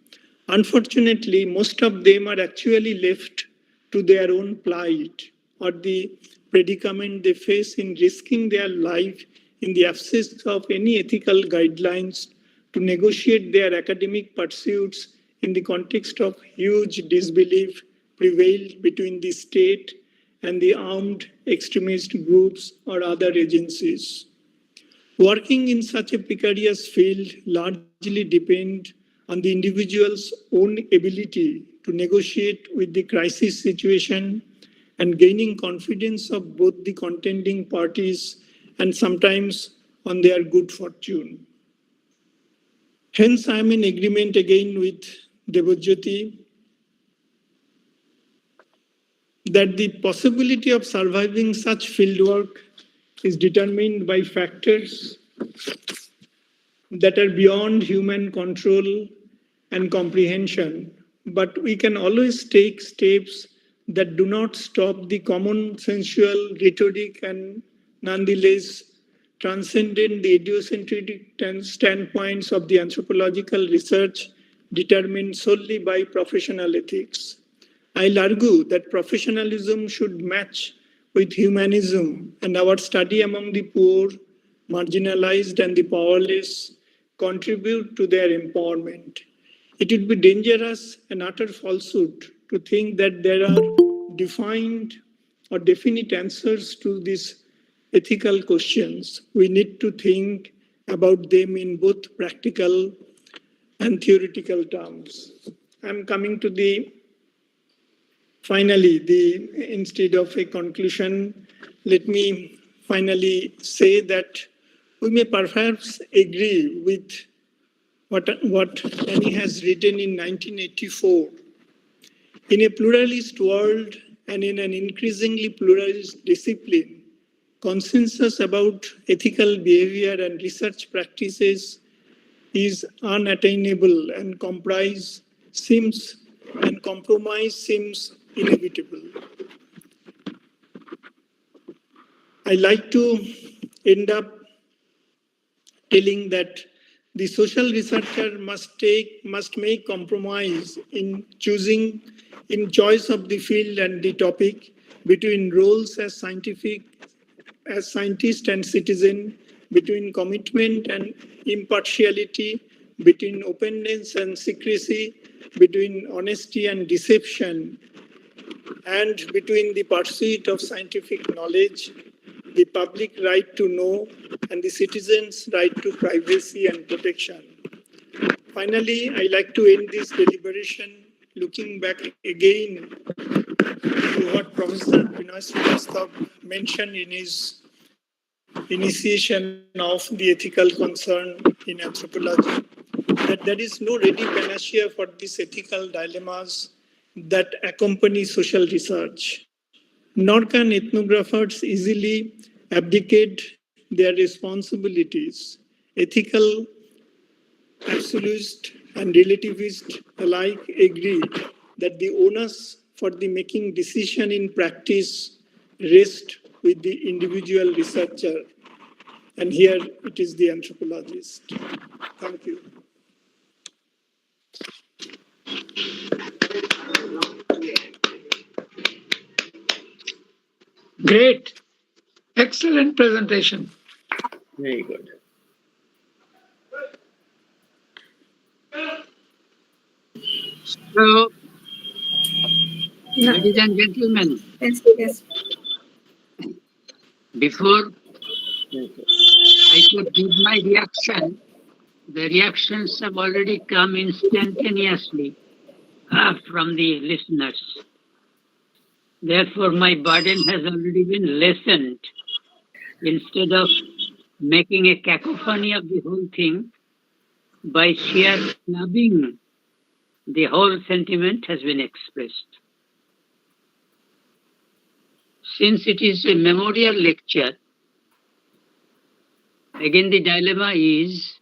Unfortunately, most of them are actually left to their own plight or the predicament they face in risking their life in the absence of any ethical guidelines to negotiate their academic pursuits in the context of huge disbelief prevailed between the state and the armed extremist groups or other agencies. Working in such a precarious field largely depends on the individual's own ability to negotiate with the crisis situation and gaining confidence of both the contending parties and sometimes on their good fortune. Hence, I am in agreement again with Debojyoti that the possibility of surviving such fieldwork is determined by factors that are beyond human control and comprehension, but we can always take steps that do not stop the common sensual rhetoric and nonetheless transcendent the idiocentric standpoints of the anthropological research determined solely by professional ethics. I'll argue that professionalism should match with humanism, and our study among the poor, marginalized, and the powerless contribute to their empowerment. It would be dangerous and utter falsehood to think that there are defined or definite answers to these ethical questions. We need to think about them in both practical and theoretical terms. I'm coming to the finally, instead of a conclusion, let me finally say that we may perhaps agree with what Annie has written in 1984. In a pluralist world and in an increasingly pluralist discipline, consensus about ethical behavior and research practices is unattainable and compromise seems inevitable. I like to end up telling that the social researcher must make compromise in choice of the field and the topic between roles as scientist and citizen, between commitment and impartiality, between openness and secrecy, between honesty and deception, and between the pursuit of scientific knowledge, the public right to know, and the citizens' right to privacy and protection. Finally, I like to end this deliberation looking back again to what Professor Vinay Srivastava mentioned in his initiation of the ethical concern in anthropology, that there is no ready panacea for these ethical dilemmas that accompany social research. Nor can ethnographers easily abdicate their responsibilities. Ethical, absolutist, and relativist alike agree that the onus for the making decision in practice rests with the individual researcher. And here it is the anthropologist. Thank you. Great. Excellent presentation. Very good. So, ladies and gentlemen, Yes. before I could give my reaction, the reactions have already come instantaneously from the listeners. Therefore, my burden has already been lessened. Instead of making a cacophony of the whole thing, by sheer clubbing, the whole sentiment has been expressed. Since it is a memorial lecture, again the dilemma is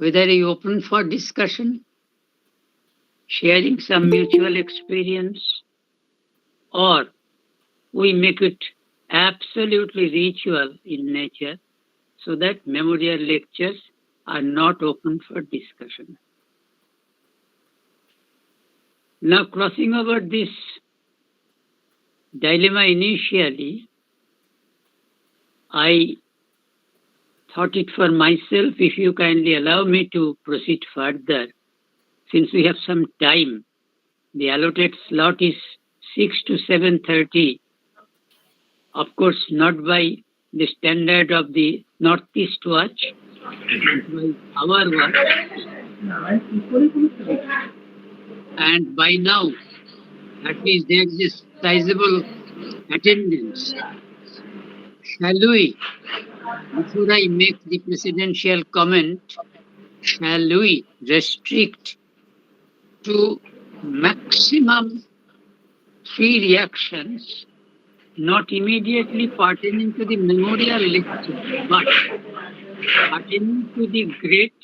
whether you open for discussion, sharing some mutual experience, or we make it absolutely ritual in nature so that memorial lectures are not open for discussion. Now, crossing over this dilemma initially, I thought it for myself, if you kindly allow me to proceed further, since we have some time. The allotted slot is 6 to 7:30. Of course, not by the standard of the Northeast Watch, but by our watch. And by now, at least there is a sizable attendance. Shall we, before I make the presidential comment, shall we restrict to maximum 3 reactions, not immediately pertaining to the memorial lecture, but pertaining to the great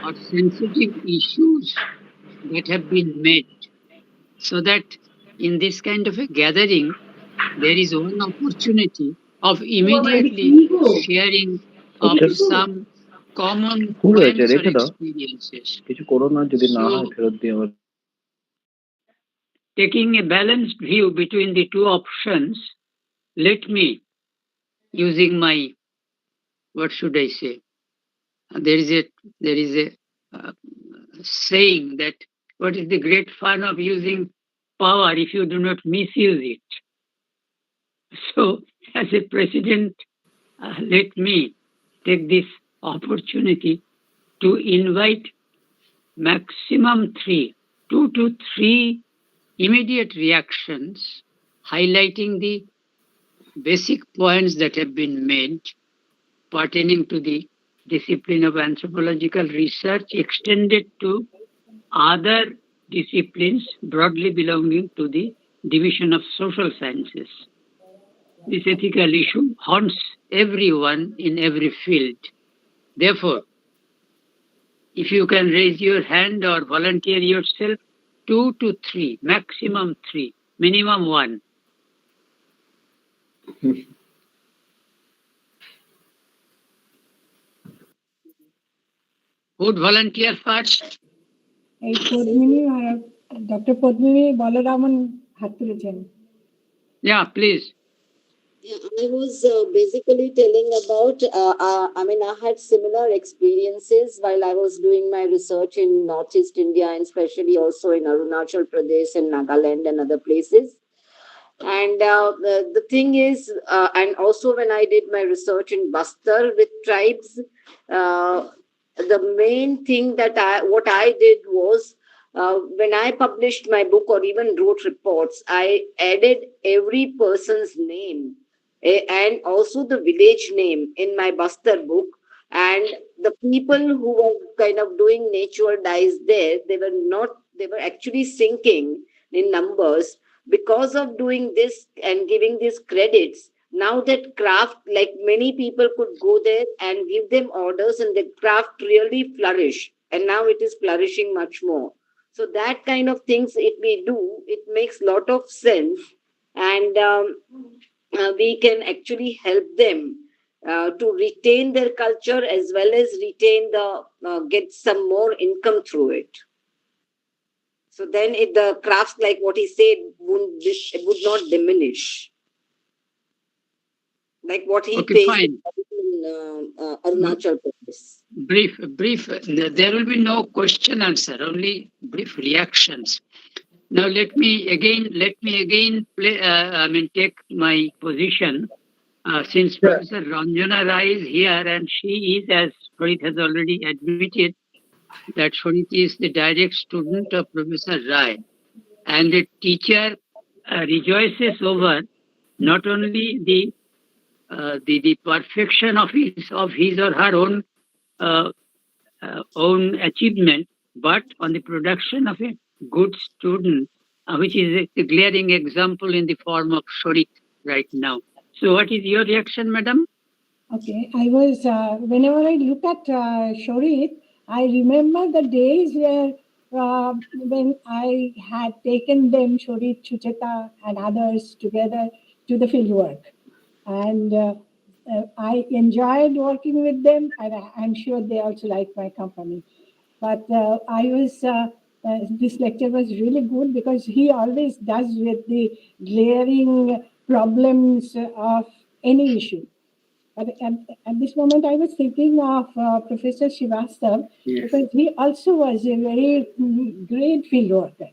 or sensitive issues that have been made, so that in this kind of a gathering, there is one opportunity of immediately sharing of some common points or experiences. So, taking a balanced view between the two options, let me, using my, what should I say? There is a saying that what is the great fun of using power if you do not misuse it? So, as a president, let me take this opportunity to invite maximum 2 to 3 immediate reactions, highlighting the basic points that have been made pertaining to the discipline of anthropological research extended to other disciplines broadly belonging to the division of social sciences. This ethical issue haunts everyone in every field. Therefore, if you can raise your hand or volunteer yourself, 2 to 3, maximum 3, minimum 1. Would volunteer first? Doctor Padmini Balaraman হাত তুলেছেন। Yeah, please. Yeah, I was basically telling about, I had similar experiences while I was doing my research in Northeast India and especially also in Arunachal Pradesh and Nagaland and other places. And the thing is, and also when I did my research in Bastar with tribes, the main thing that what I did was, when I published my book or even wrote reports, I added every person's name and also the village name in my Bastar book. And the people who were kind of doing natural dyes there, they were actually sinking in numbers. Because of doing this and giving these credits, now that craft, like many people could go there and give them orders and the craft really flourish. And now it is flourishing much more. So that kind of things, if we do, it makes a lot of sense. And we can actually help them to retain their culture as well as retain get some more income through it. So then the crafts, like what he said, would not diminish. Like what he faced in Arunachal Pradesh. Brief. There will be no question answer, only brief reactions. Now let me again take my position. Since Professor Ranjana Rai is here and she is, as Shorit has already admitted, that Shorit is the direct student of Professor Rai, and the teacher rejoices over not only the perfection of his or her own achievement, but on the production of a good student, which is a glaring example in the form of Shorit right now. So, what is your reaction, madam? Okay, I was, whenever I look at Shorit, I remember the days where when I had taken them, Shorit, Chucheta, and others together to the field work. And I enjoyed working with them, and I'm sure they also like my company. But this lecture was really good because he always does with the glaring problems of any issue. At this moment, I was thinking of Professor Srivastava because he also was a very great field worker.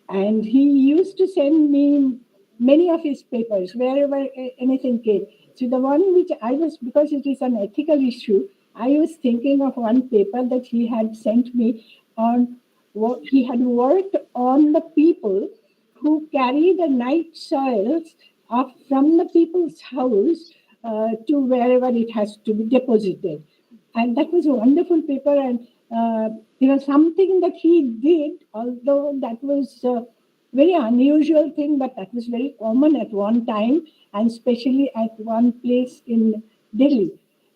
And he used to send me many of his papers wherever anything came. So the one which I was, because it is an ethical issue, I was thinking of one paper that he had sent me on what he had worked on the people who carry the night soils from the people's house to wherever it has to be deposited. And that was a wonderful paper. And something that he did, although that was a very unusual thing, but that was very common at one time, and especially at one place in Delhi.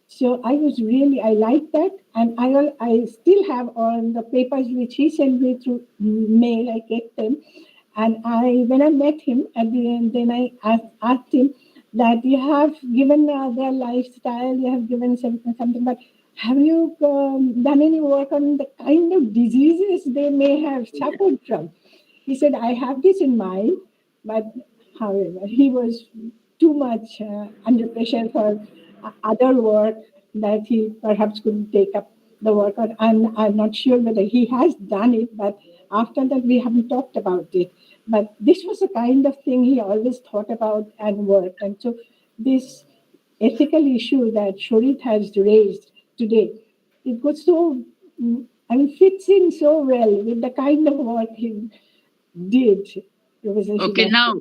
So I liked that, and I still have all the papers which he sent me through mail. I kept them, and when I met him at the end, then I asked him that you have given their lifestyle, you have given something, but have you done any work on the kind of diseases they may have suffered from? He said, I have this in mind, but however, he was too much under pressure for other work that he perhaps couldn't take up the work on. I'm not sure whether he has done it, but after that, we haven't talked about it. But this was the kind of thing he always thought about and worked. And so, this ethical issue that Shorit has raised today, it goes so, fits in so well with the kind of work he did. Okay, now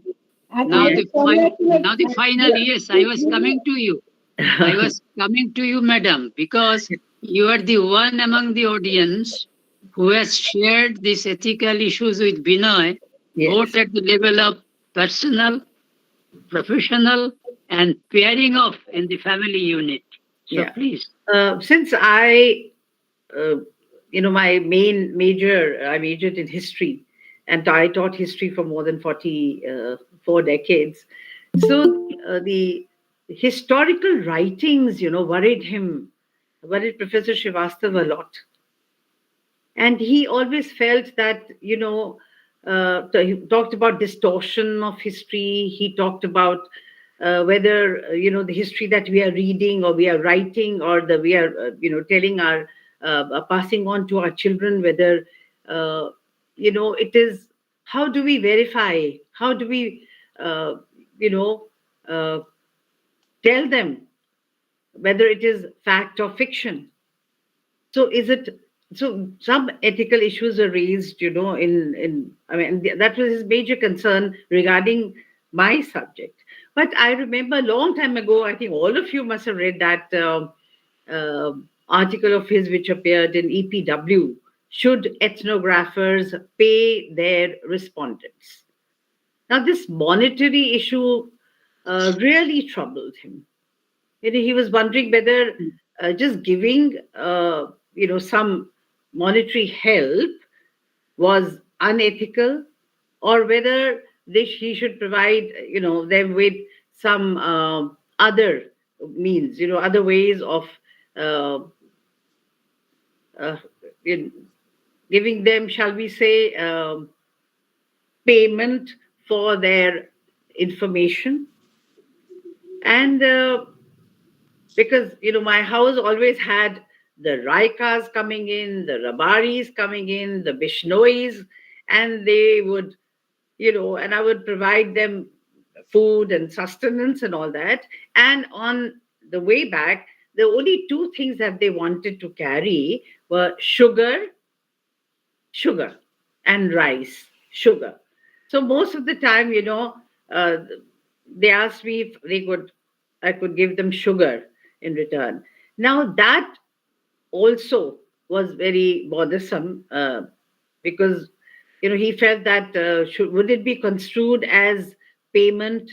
And now I the congratulate- now the final. Yes, I was coming to you. I was coming to you, madam, because you are the one among the audience who has shared these ethical issues with Vinay, both at the level of personal, professional, and pairing off in the family unit. So please. Since I, my I majored in history, and I taught history for more than 44 decades. So the historical writings, worried Professor Srivastava a lot. And he always felt that, he talked about distortion of history. He talked about whether, the history that we are reading or we are writing or we are, telling passing on to our children, whether, it is, how do we verify? How do we, tell them whether it is fact or fiction? So some ethical issues are raised, that was his major concern regarding my subject. But I remember a long time ago, I think all of you must have read that article of his which appeared in EPW, should ethnographers pay their respondents? Now, this monetary issue really troubled him. He was wondering whether just giving, some monetary help was unethical, or whether he should provide, them with some other means, other ways of uh, uh, giving them, shall we say, payment for their information. And because my house always had the Raikas coming in, the Rabaris coming in, the Bishnois, and they would, and I would provide them food and sustenance and all that. And on the way back, the only two things that they wanted to carry were sugar, and rice, sugar. So most of the time, they asked me if I could give them sugar in return. Now that also was very bothersome, because he felt that would it be construed as payment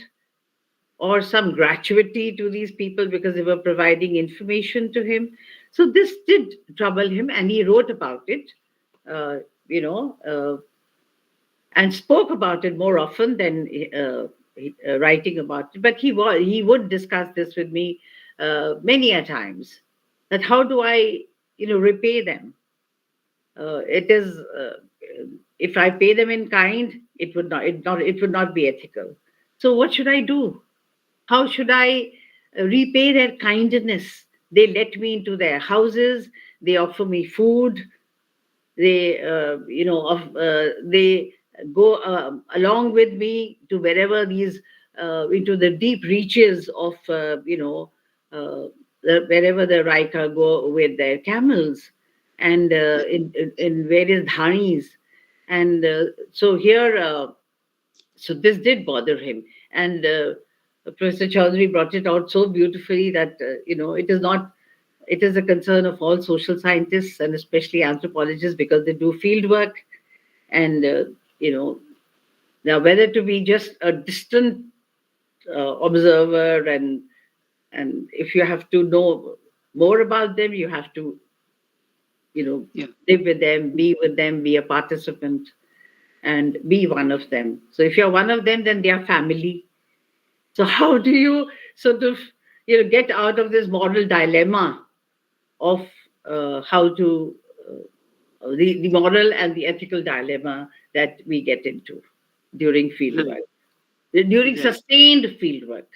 or some gratuity to these people because they were providing information to him. So this did trouble him, and he wrote about it, uh, you know, and spoke about it more often than writing about it. But he would discuss this with me many a times. That how do I, repay them? It is if I pay them in kind, it would not be ethical. So what should I do? How should I repay their kindness? They let me into their houses. They offer me food. They go along with me to wherever these into the deep reaches of wherever the Raika go with their camels, and in various dhanis. And so here so this did bother him, and Professor Chaudhary brought it out so beautifully that it is a concern of all social scientists and especially anthropologists, because they do field work. And now whether to be just a distant observer, and if you have to know more about them, you have to live with them, be with them, be a participant, and be one of them. So if you're one of them, then they are family. So how do you sort of get out of this moral dilemma of how to the moral and the ethical dilemma that we get into during field work, during sustained field work?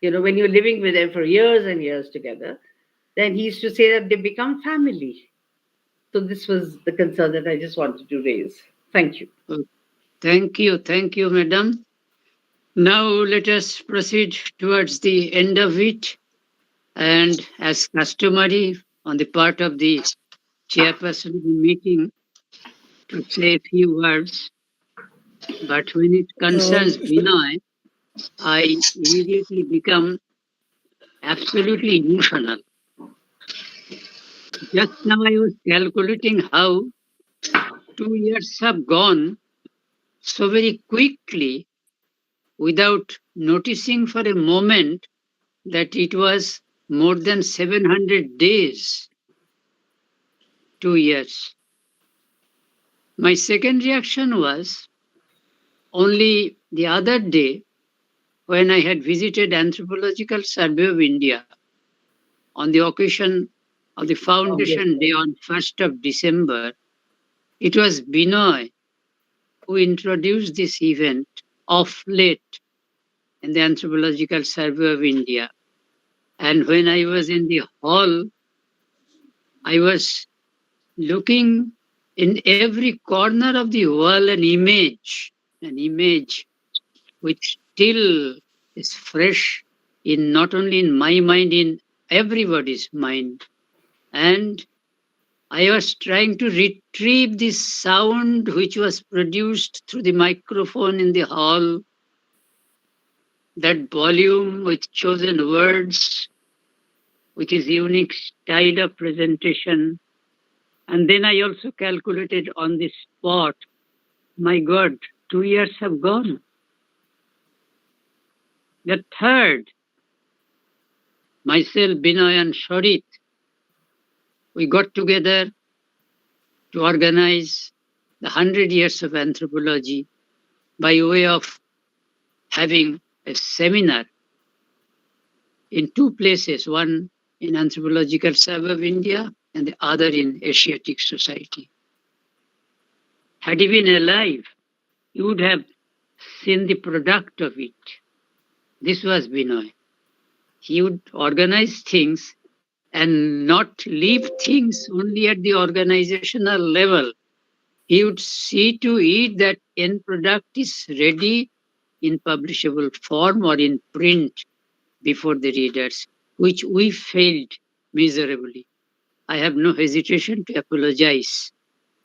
When you're living with them for years and years together, then he used to say that they become family. So this was the concern that I just wanted to raise. Thank you. Thank you, madam. Now let us proceed towards the end of it. And as customary on the part of the chairperson of the meeting, to say a few words. But when it concerns Vinay, I immediately become absolutely emotional. Just now I was calculating how 2 years have gone so very quickly without noticing for a moment that it was more than 700 days. 2 years. My second reaction was only the other day when I had visited Anthropological Survey of India on the occasion of the Foundation Day on 1st of December. It was Vinay who introduced this event of late in the Anthropological Survey of India. And when I was in the hall, I was looking in every corner of the wall an image which still is fresh in not only in my mind, in everybody's mind. And I was trying to retrieve this sound which was produced through the microphone in the hall, that volume with chosen words, which is unique style of presentation. And then I also calculated on the spot, my God, 2 years have gone. The third, myself, Vinay and Sharit, we got together to organize the 100 years of anthropology by way of having a seminar in two places, one in Anthropological Survey of India and the other in Asiatic Society. Had he been alive, you would have seen the product of it. This was Vinay. He would organize things and not leave things only at the organizational level. He would see to it that end product is ready in publishable form or in print before the readers, which we failed miserably. I have no hesitation to apologize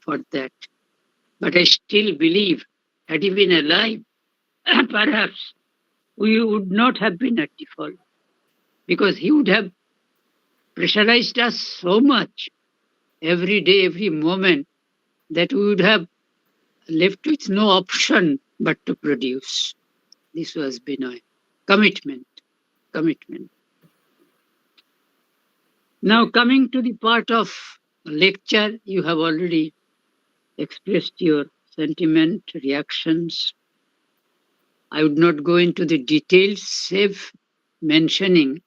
for that. But I still believe, had he been alive, perhaps we would not have been at default, because he would have pressurized us so much every day, every moment, that we would have left with no option but to produce. This was Vinay. Commitment. Commitment. Now, coming to the part of lecture, you have already expressed your sentiment, reactions. I would not go into the details, save mentioning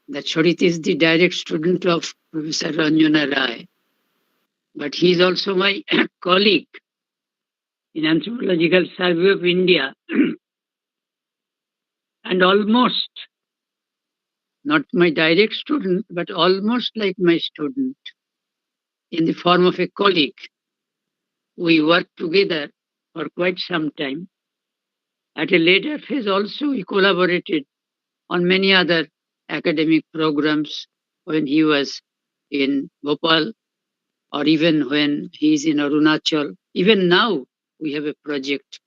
that Shorit is the direct student of Professor Ranjana Rai, but he is also my colleague in Anthropological Survey of India, and almost not my direct student, but almost like my student in the form of a colleague. We worked together for quite some time. At a later phase also, we collaborated on many other academic programs when he was in Bhopal or even when he is in Arunachal. Even now, we have a project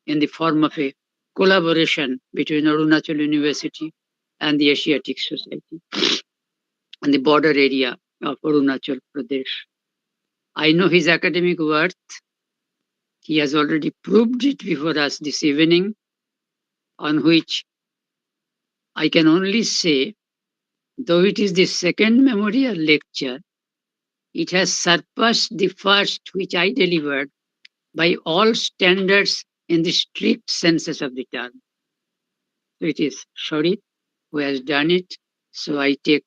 in the form of a collaboration between Arunachal University and the Asiatic Society and the border area of Arunachal Pradesh. I know his academic worth. He has already proved it before us this evening, on which I can only say, though it is the second memorial lecture, it has surpassed the first which I delivered by all standards in the strict senses of the term. So it is Shorit who has done it. So I take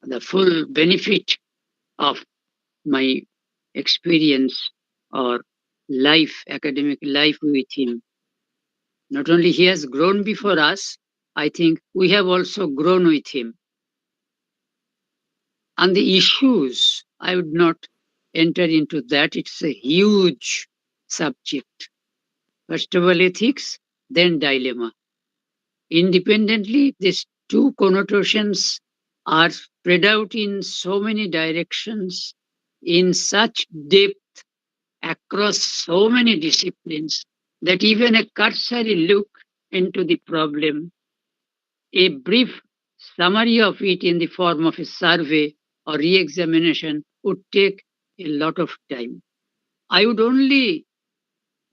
the full benefit of my experience or life, academic life with him. Not only he has grown before us, I think we have also grown with him. And the issues, I would not enter into that. It's a huge subject. First of all, ethics, then dilemma. Independently, these two connotations are spread out in so many directions, in such depth across so many disciplines, that even a cursory look into the problem, a brief summary of it in the form of a survey or re-examination would take a lot of time. I would only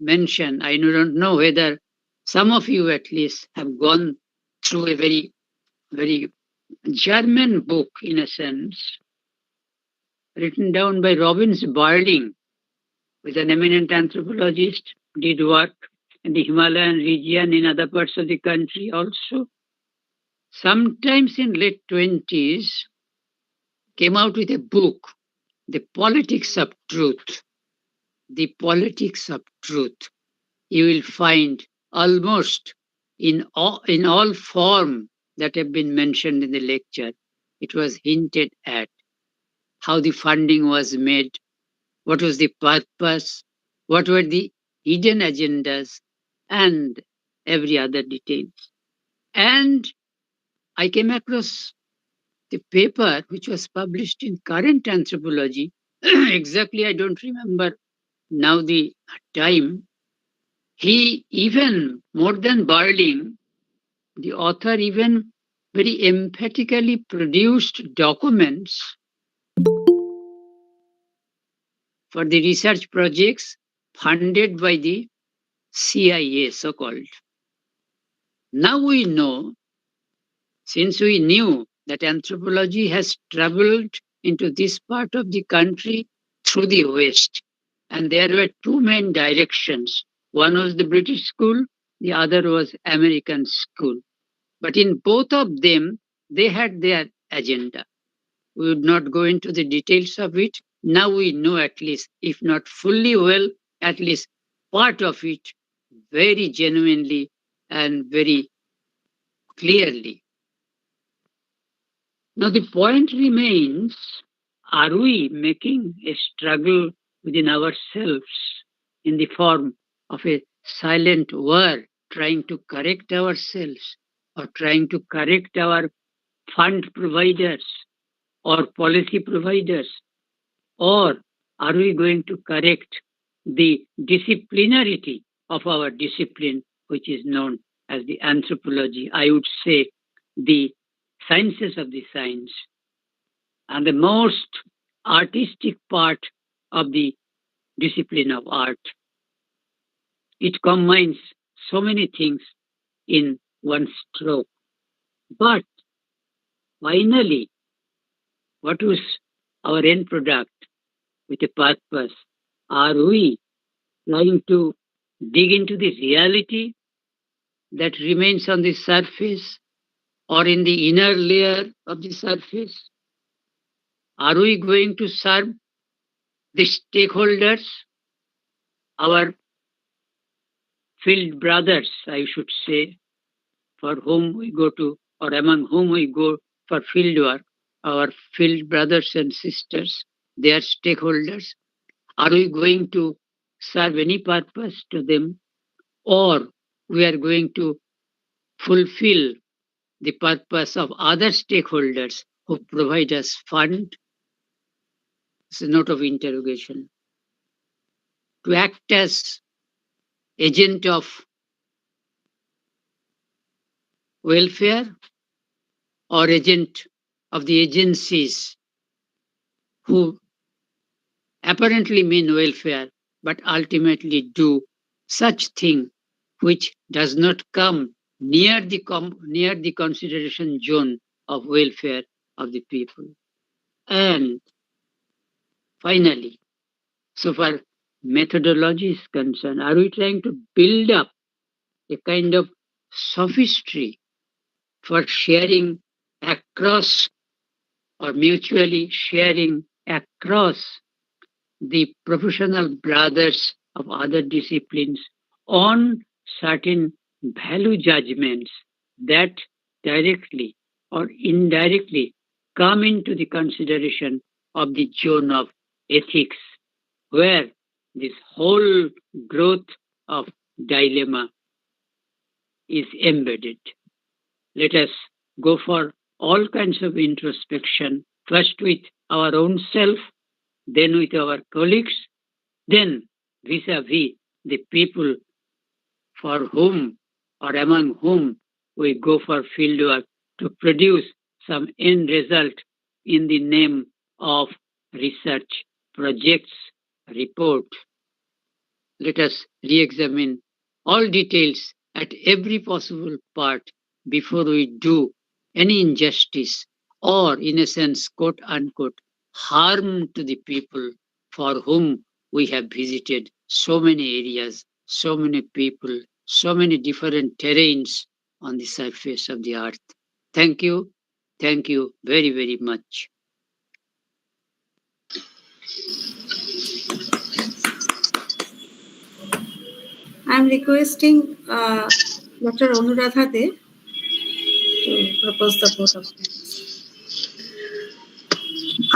mention, I don't know whether some of you at least have gone through a very, very German book, in a sense, written down by Robbins Barling, with an eminent anthropologist, did work in the Himalayan region, in other parts of the country also. Sometimes in late 20s, came out with a book, The Politics of Truth. The Politics of Truth. You will find almost in all form that have been mentioned in the lecture, it was hinted at how the funding was made, what was the purpose, what were the hidden agendas, and every other detail. And I came across the paper which was published in Current Anthropology. Exactly, I don't remember now the time. He even, more than Barling, the author even very emphatically produced documents for the research projects funded by the CIA, so called. Now we know, since we knew that anthropology has traveled into this part of the country through the West, and there were two main directions. One was the British school, the other was American school. But in both of them, they had their agenda. We would not go into the details of it. Now we know, at least, if not fully well, at least part of it very genuinely and very clearly. Now the point remains, are we making a struggle within ourselves in the form of a silent war, trying to correct ourselves or trying to correct our fund providers or policy providers? Or are we going to correct the disciplinarity of our discipline, which is known as the anthropology? I would say the sciences of the science, and the most artistic part of the discipline of art. It combines so many things in one stroke. But finally, what was our end product with a purpose? Are we trying to dig into the reality that remains on the surface or in the inner layer of the surface? Are we going to serve the stakeholders, our field brothers, I should say, for whom we go to, or among whom we go for field work, our field brothers and sisters, they are stakeholders? Are we going to serve any purpose to them, or we are going to fulfill the purpose of other stakeholders who provide us fund? It's a note of interrogation. To act as agent of welfare or agent of the agencies who apparently mean welfare but ultimately do such thing which does not come near the consideration zone of welfare of the people. And finally, so far methodology is concerned, are we trying to build up a kind of sophistry for sharing across or mutually sharing across the professional brothers of other disciplines on certain value judgments that directly or indirectly come into the consideration of the zone of ethics, where this whole growth of dilemma is embedded. Let us go for all kinds of introspection, first with our own self, then with our colleagues, then vis-a-vis the people for whom or among whom we go for fieldwork to produce some end result in the name of research projects, report. Let us re-examine all details at every possible part before we do any injustice or, in a sense, quote unquote, harm to the people for whom we have visited so many areas, so many people, so many different terrains on the surface of the earth. Thank you. Thank you very, very much. I am requesting Dr. Anuradha De to propose the vote of thanks.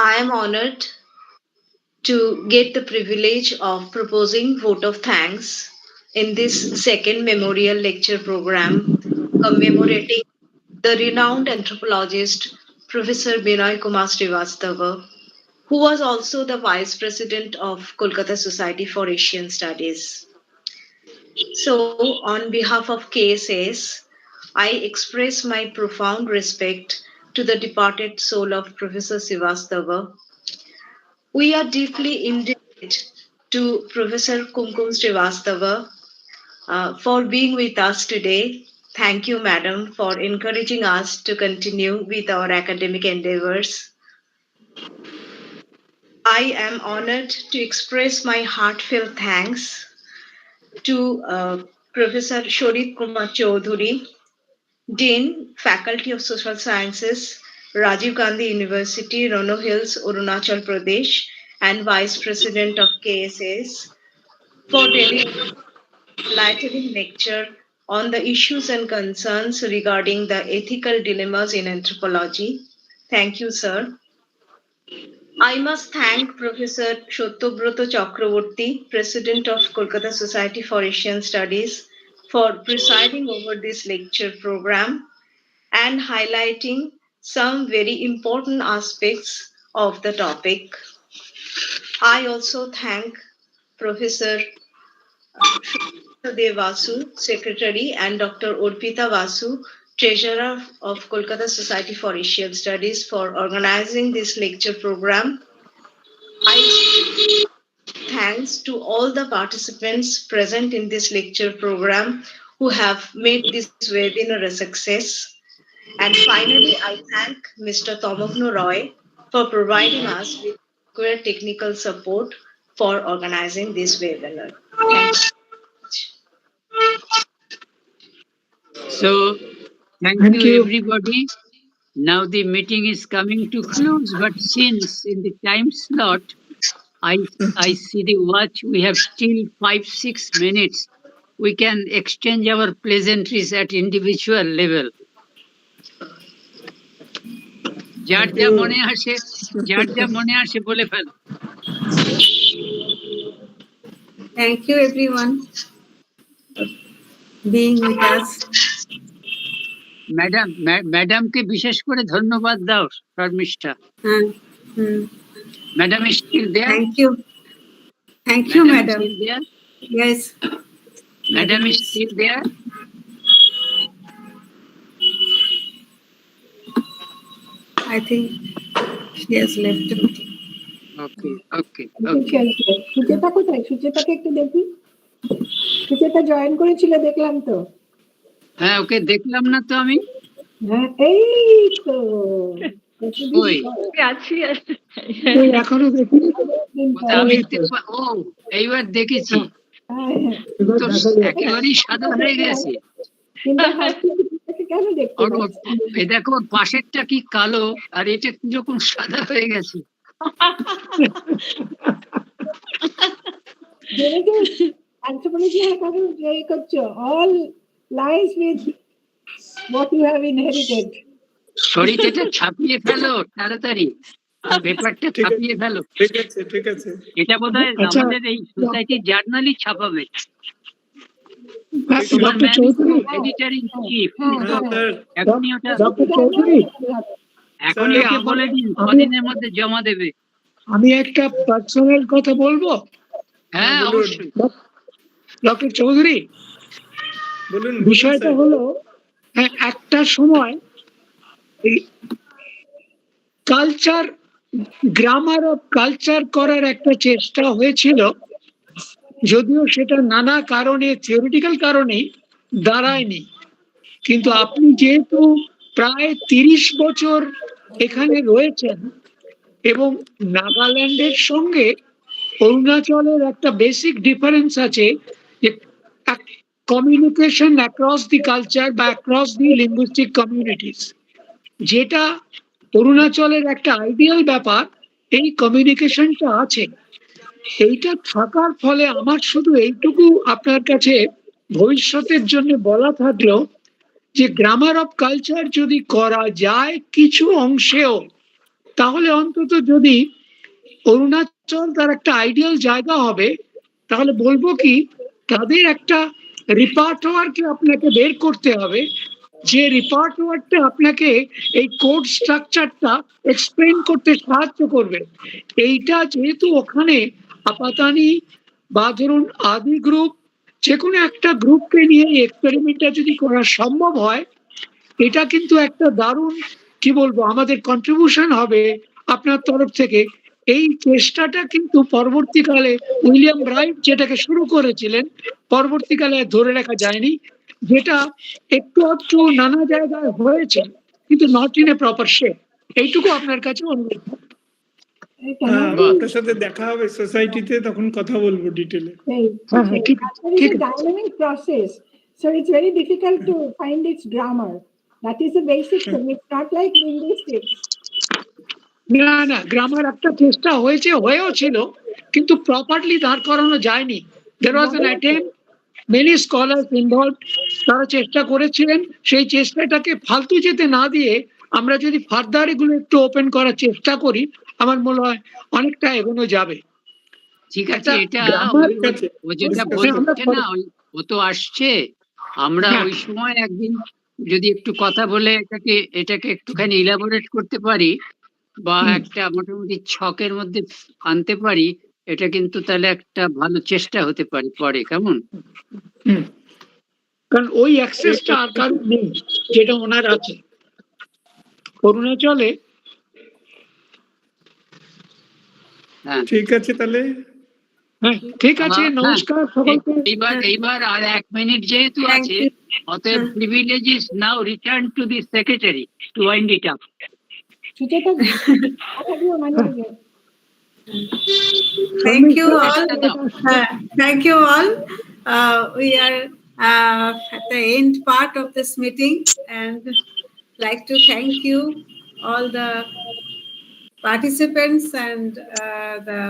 I am honored to get the privilege of proposing vote of thanks in this second memorial lecture program commemorating the renowned anthropologist Professor Vinay Kumar Srivastava, who was also the Vice President of Kolkata Society for Asian Studies. So, on behalf of KSS, I express my profound respect to the departed soul of Professor Srivastava. We are deeply indebted to Professor Kumkum Srivastava for being with us today. Thank you, Madam, for encouraging us to continue with our academic endeavors. I am honored to express my heartfelt thanks to Professor Shorit Kumar Chaudhuri, Dean, Faculty of Social Sciences, Rajiv Gandhi University, Rono Hills, Arunachal Pradesh, and Vice President of KSS, for delivering a enlightening lecture on the issues and concerns regarding the ethical dilemmas in anthropology. Thank you, sir. I must thank Professor Shottobroto Chakraborty, President of Kolkata Society for Asian Studies, for presiding over this lecture program and highlighting some very important aspects of the topic. I also thank Professor Srivastava Vasu, Secretary, and Dr. Urpita Vasu, Treasurer of Kolkata Society for Asian Studies, for organizing this lecture program. I thanks to all the participants present in this lecture program who have made this webinar a success. And finally, I thank Mr. Tomogno Roy for providing us with required technical support for organizing this webinar. Thank you. So, thank you everybody. Now the meeting is coming to close, but since in the time slot, I see the watch, we have still 5-6 minutes. We can exchange our pleasantries at individual level. যার যা মনে আসে বলে fail. Thank you, everyone, for being with us. ম্যাডামকে বিশেষ করে ধন্যবাদ দাও, Sharmistha. Madam is still there? Thank you, madam. Still there? Yes. Madam is still there? I think she has left the meeting. Okay. Sucheta কোথায়? সুচেতাকে একটু দেখি। সুচেতা জয়েন করেছিল, দেখলাম তো। হ্যাঁ, ওকে দেখলাম না তো আমি। হ্যাঁ, এই তো এখনো দেখিনি। ও, এইবার দেখেছি। একেবারেই সাদা হয়ে গেছে। দেখো, ওর পাশেরটা কি কালো আর এটা কিরকম সাদা হয়ে গেছে। all lies with what you have inherited. শরীরটা ছাপিয়ে ফেলো তাড়াতাড়ি, পেপারটা ছাপিয়ে ফেলো। ঠিক আছে। এটা বোধহয় আমাদের এই সোসাইটি জার্নালই ছাপাবে। এডিটর ইন চিফ এখনই ওকে বলে দিন কদিনের মধ্যে জমা দেবে। আমি একটা পার্সোনাল কথা বলবো। হ্যাঁ, অবশ্যই। ডক্টর চৌধুরী, বলুন। বিষয়টা হলো, একটা সময় কালচার, গ্রামার অফ কালচার করার একটা চেষ্টা হয়েছিল, যদিও সেটা নানা কারণে, থিওরিটিক্যাল কারণেই দাঁড়ায়নি। কিন্তু আপনি যেহেতু প্রায় 30 বছর এখানে রয়েছেন এবং নাগাল্যান্ডের সঙ্গে অরুণাচলের একটা বেসিক ডিফারেন্স আছে, যে কমিউনিকেশন অ্যাক্রস দি কালচার বা অ্যাক্রস দি লিঙ্গুইস্টিক কমিউনিটিস, যেটা অরুণাচলের একটা আইডিয়াল ব্যাপার, এই কমিউনিকেশনটা আছে। এইটা থাকার ফলে আমার শুধু এইটুকু আপনার কাছে ভবিষ্যতের জন্য বলা থাকলো, যে গ্রামার অফ কালচার যদি করা যায় কিছু অংশেও, তাহলে অন্তত যদি অরুণাচল তার একটা আইডিয়াল জায়গা হবে, তাহলে বলবো কি, তাদের একটা রিপার্টোয়ারকে আপনাকে বের করতে হবে, যে রিপার্টোয়ারটা আপনাকে এই কোড স্ট্রাকচারটা এক্সপ্লেন করতে সাহায্য করবে। এইটা যেহেতু ওখানে আপাতানি বা ধরুন আদি গ্রুপ, যে কোনো একটা গ্রুপকে নিয়ে এক্সপেরিমেন্টটা যদি করা সম্ভব হয়, এটা কিন্তু একটা দারুণ, কি বলবো, আমাদের কন্ট্রিবিউশন হবে আপনার তরফ থেকে। এই চেষ্টাটা কিন্তু পরবর্তীকালে উইলিয়াম ব্রাইট যেটাকে শুরু করেছিলেন, পরবর্তীকালে ধরে রাখা যায়নি, যেটা একটু একটু নানা জায়গায় হয়েছে, কিন্তু not in a proper shape. এইটুকু আপনার কাছে অনুরোধ। আপনার সাথে দেখা হবে সোসাইটিতে, তখন কথা বলবো ডিটেইলে। Dynamic process, so it's very difficult to find its grammar. That is the basic thing. It's not like linguistics. না, গ্রামার একটা চেষ্টা হয়েও ছিল, কিন্তু প্রপারলি দাঁড় করানো যায়নি। There was an attempt, many scholars involved, তারা চেষ্টা করেছিলেন। সেই চেষ্টাটাকে ফালতু যেতে না দিয়ে আমরা যদি ফার্দার এগুলো একটু ওপেন করার চেষ্টা করি, আমার মনে হয় অনেকটা এগোনো যাবে। ঠিক আছে, এটা ও যেটা বলছে না, ও তো আসছে। আমরা ওই সময় একদিন যদি একটু কথা বলে এটাকে একটুখানি ইলাবোরেট করতে পারি, বা একটা মোটামুটি ছকের মধ্যে আনতে পারি, এটা কিন্তু তাহলে একটা ভালো চেষ্টা হতে পারে পরে। কেমন? কারণ ওই অ্যাক্সেসটা আর কারো নেই যেটা ওনার আছে অরুণাচলে। ঠিক আছে, তাহলে ঠিক আছে, নমস্কার সকলকে। এইবার আর 1 মিনিট যেহেতু Thank আছে, you. অতএব privilege is now return to the secretary to wind it up. Sucheta কথা দিও মাঝে মাঝে। Thank you all. Thank you all. We are at the end part of this meeting, and like to thank you all the participants and the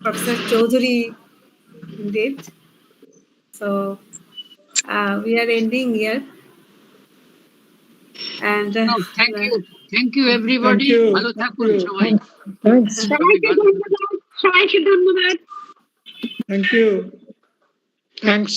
Professor Chaudhary indeed. So we are ending here. And thank you everybody, ভালো থাকুন সবাই। Thanks. সবাইকে ধন্যবাদ। Thank you. Thanks.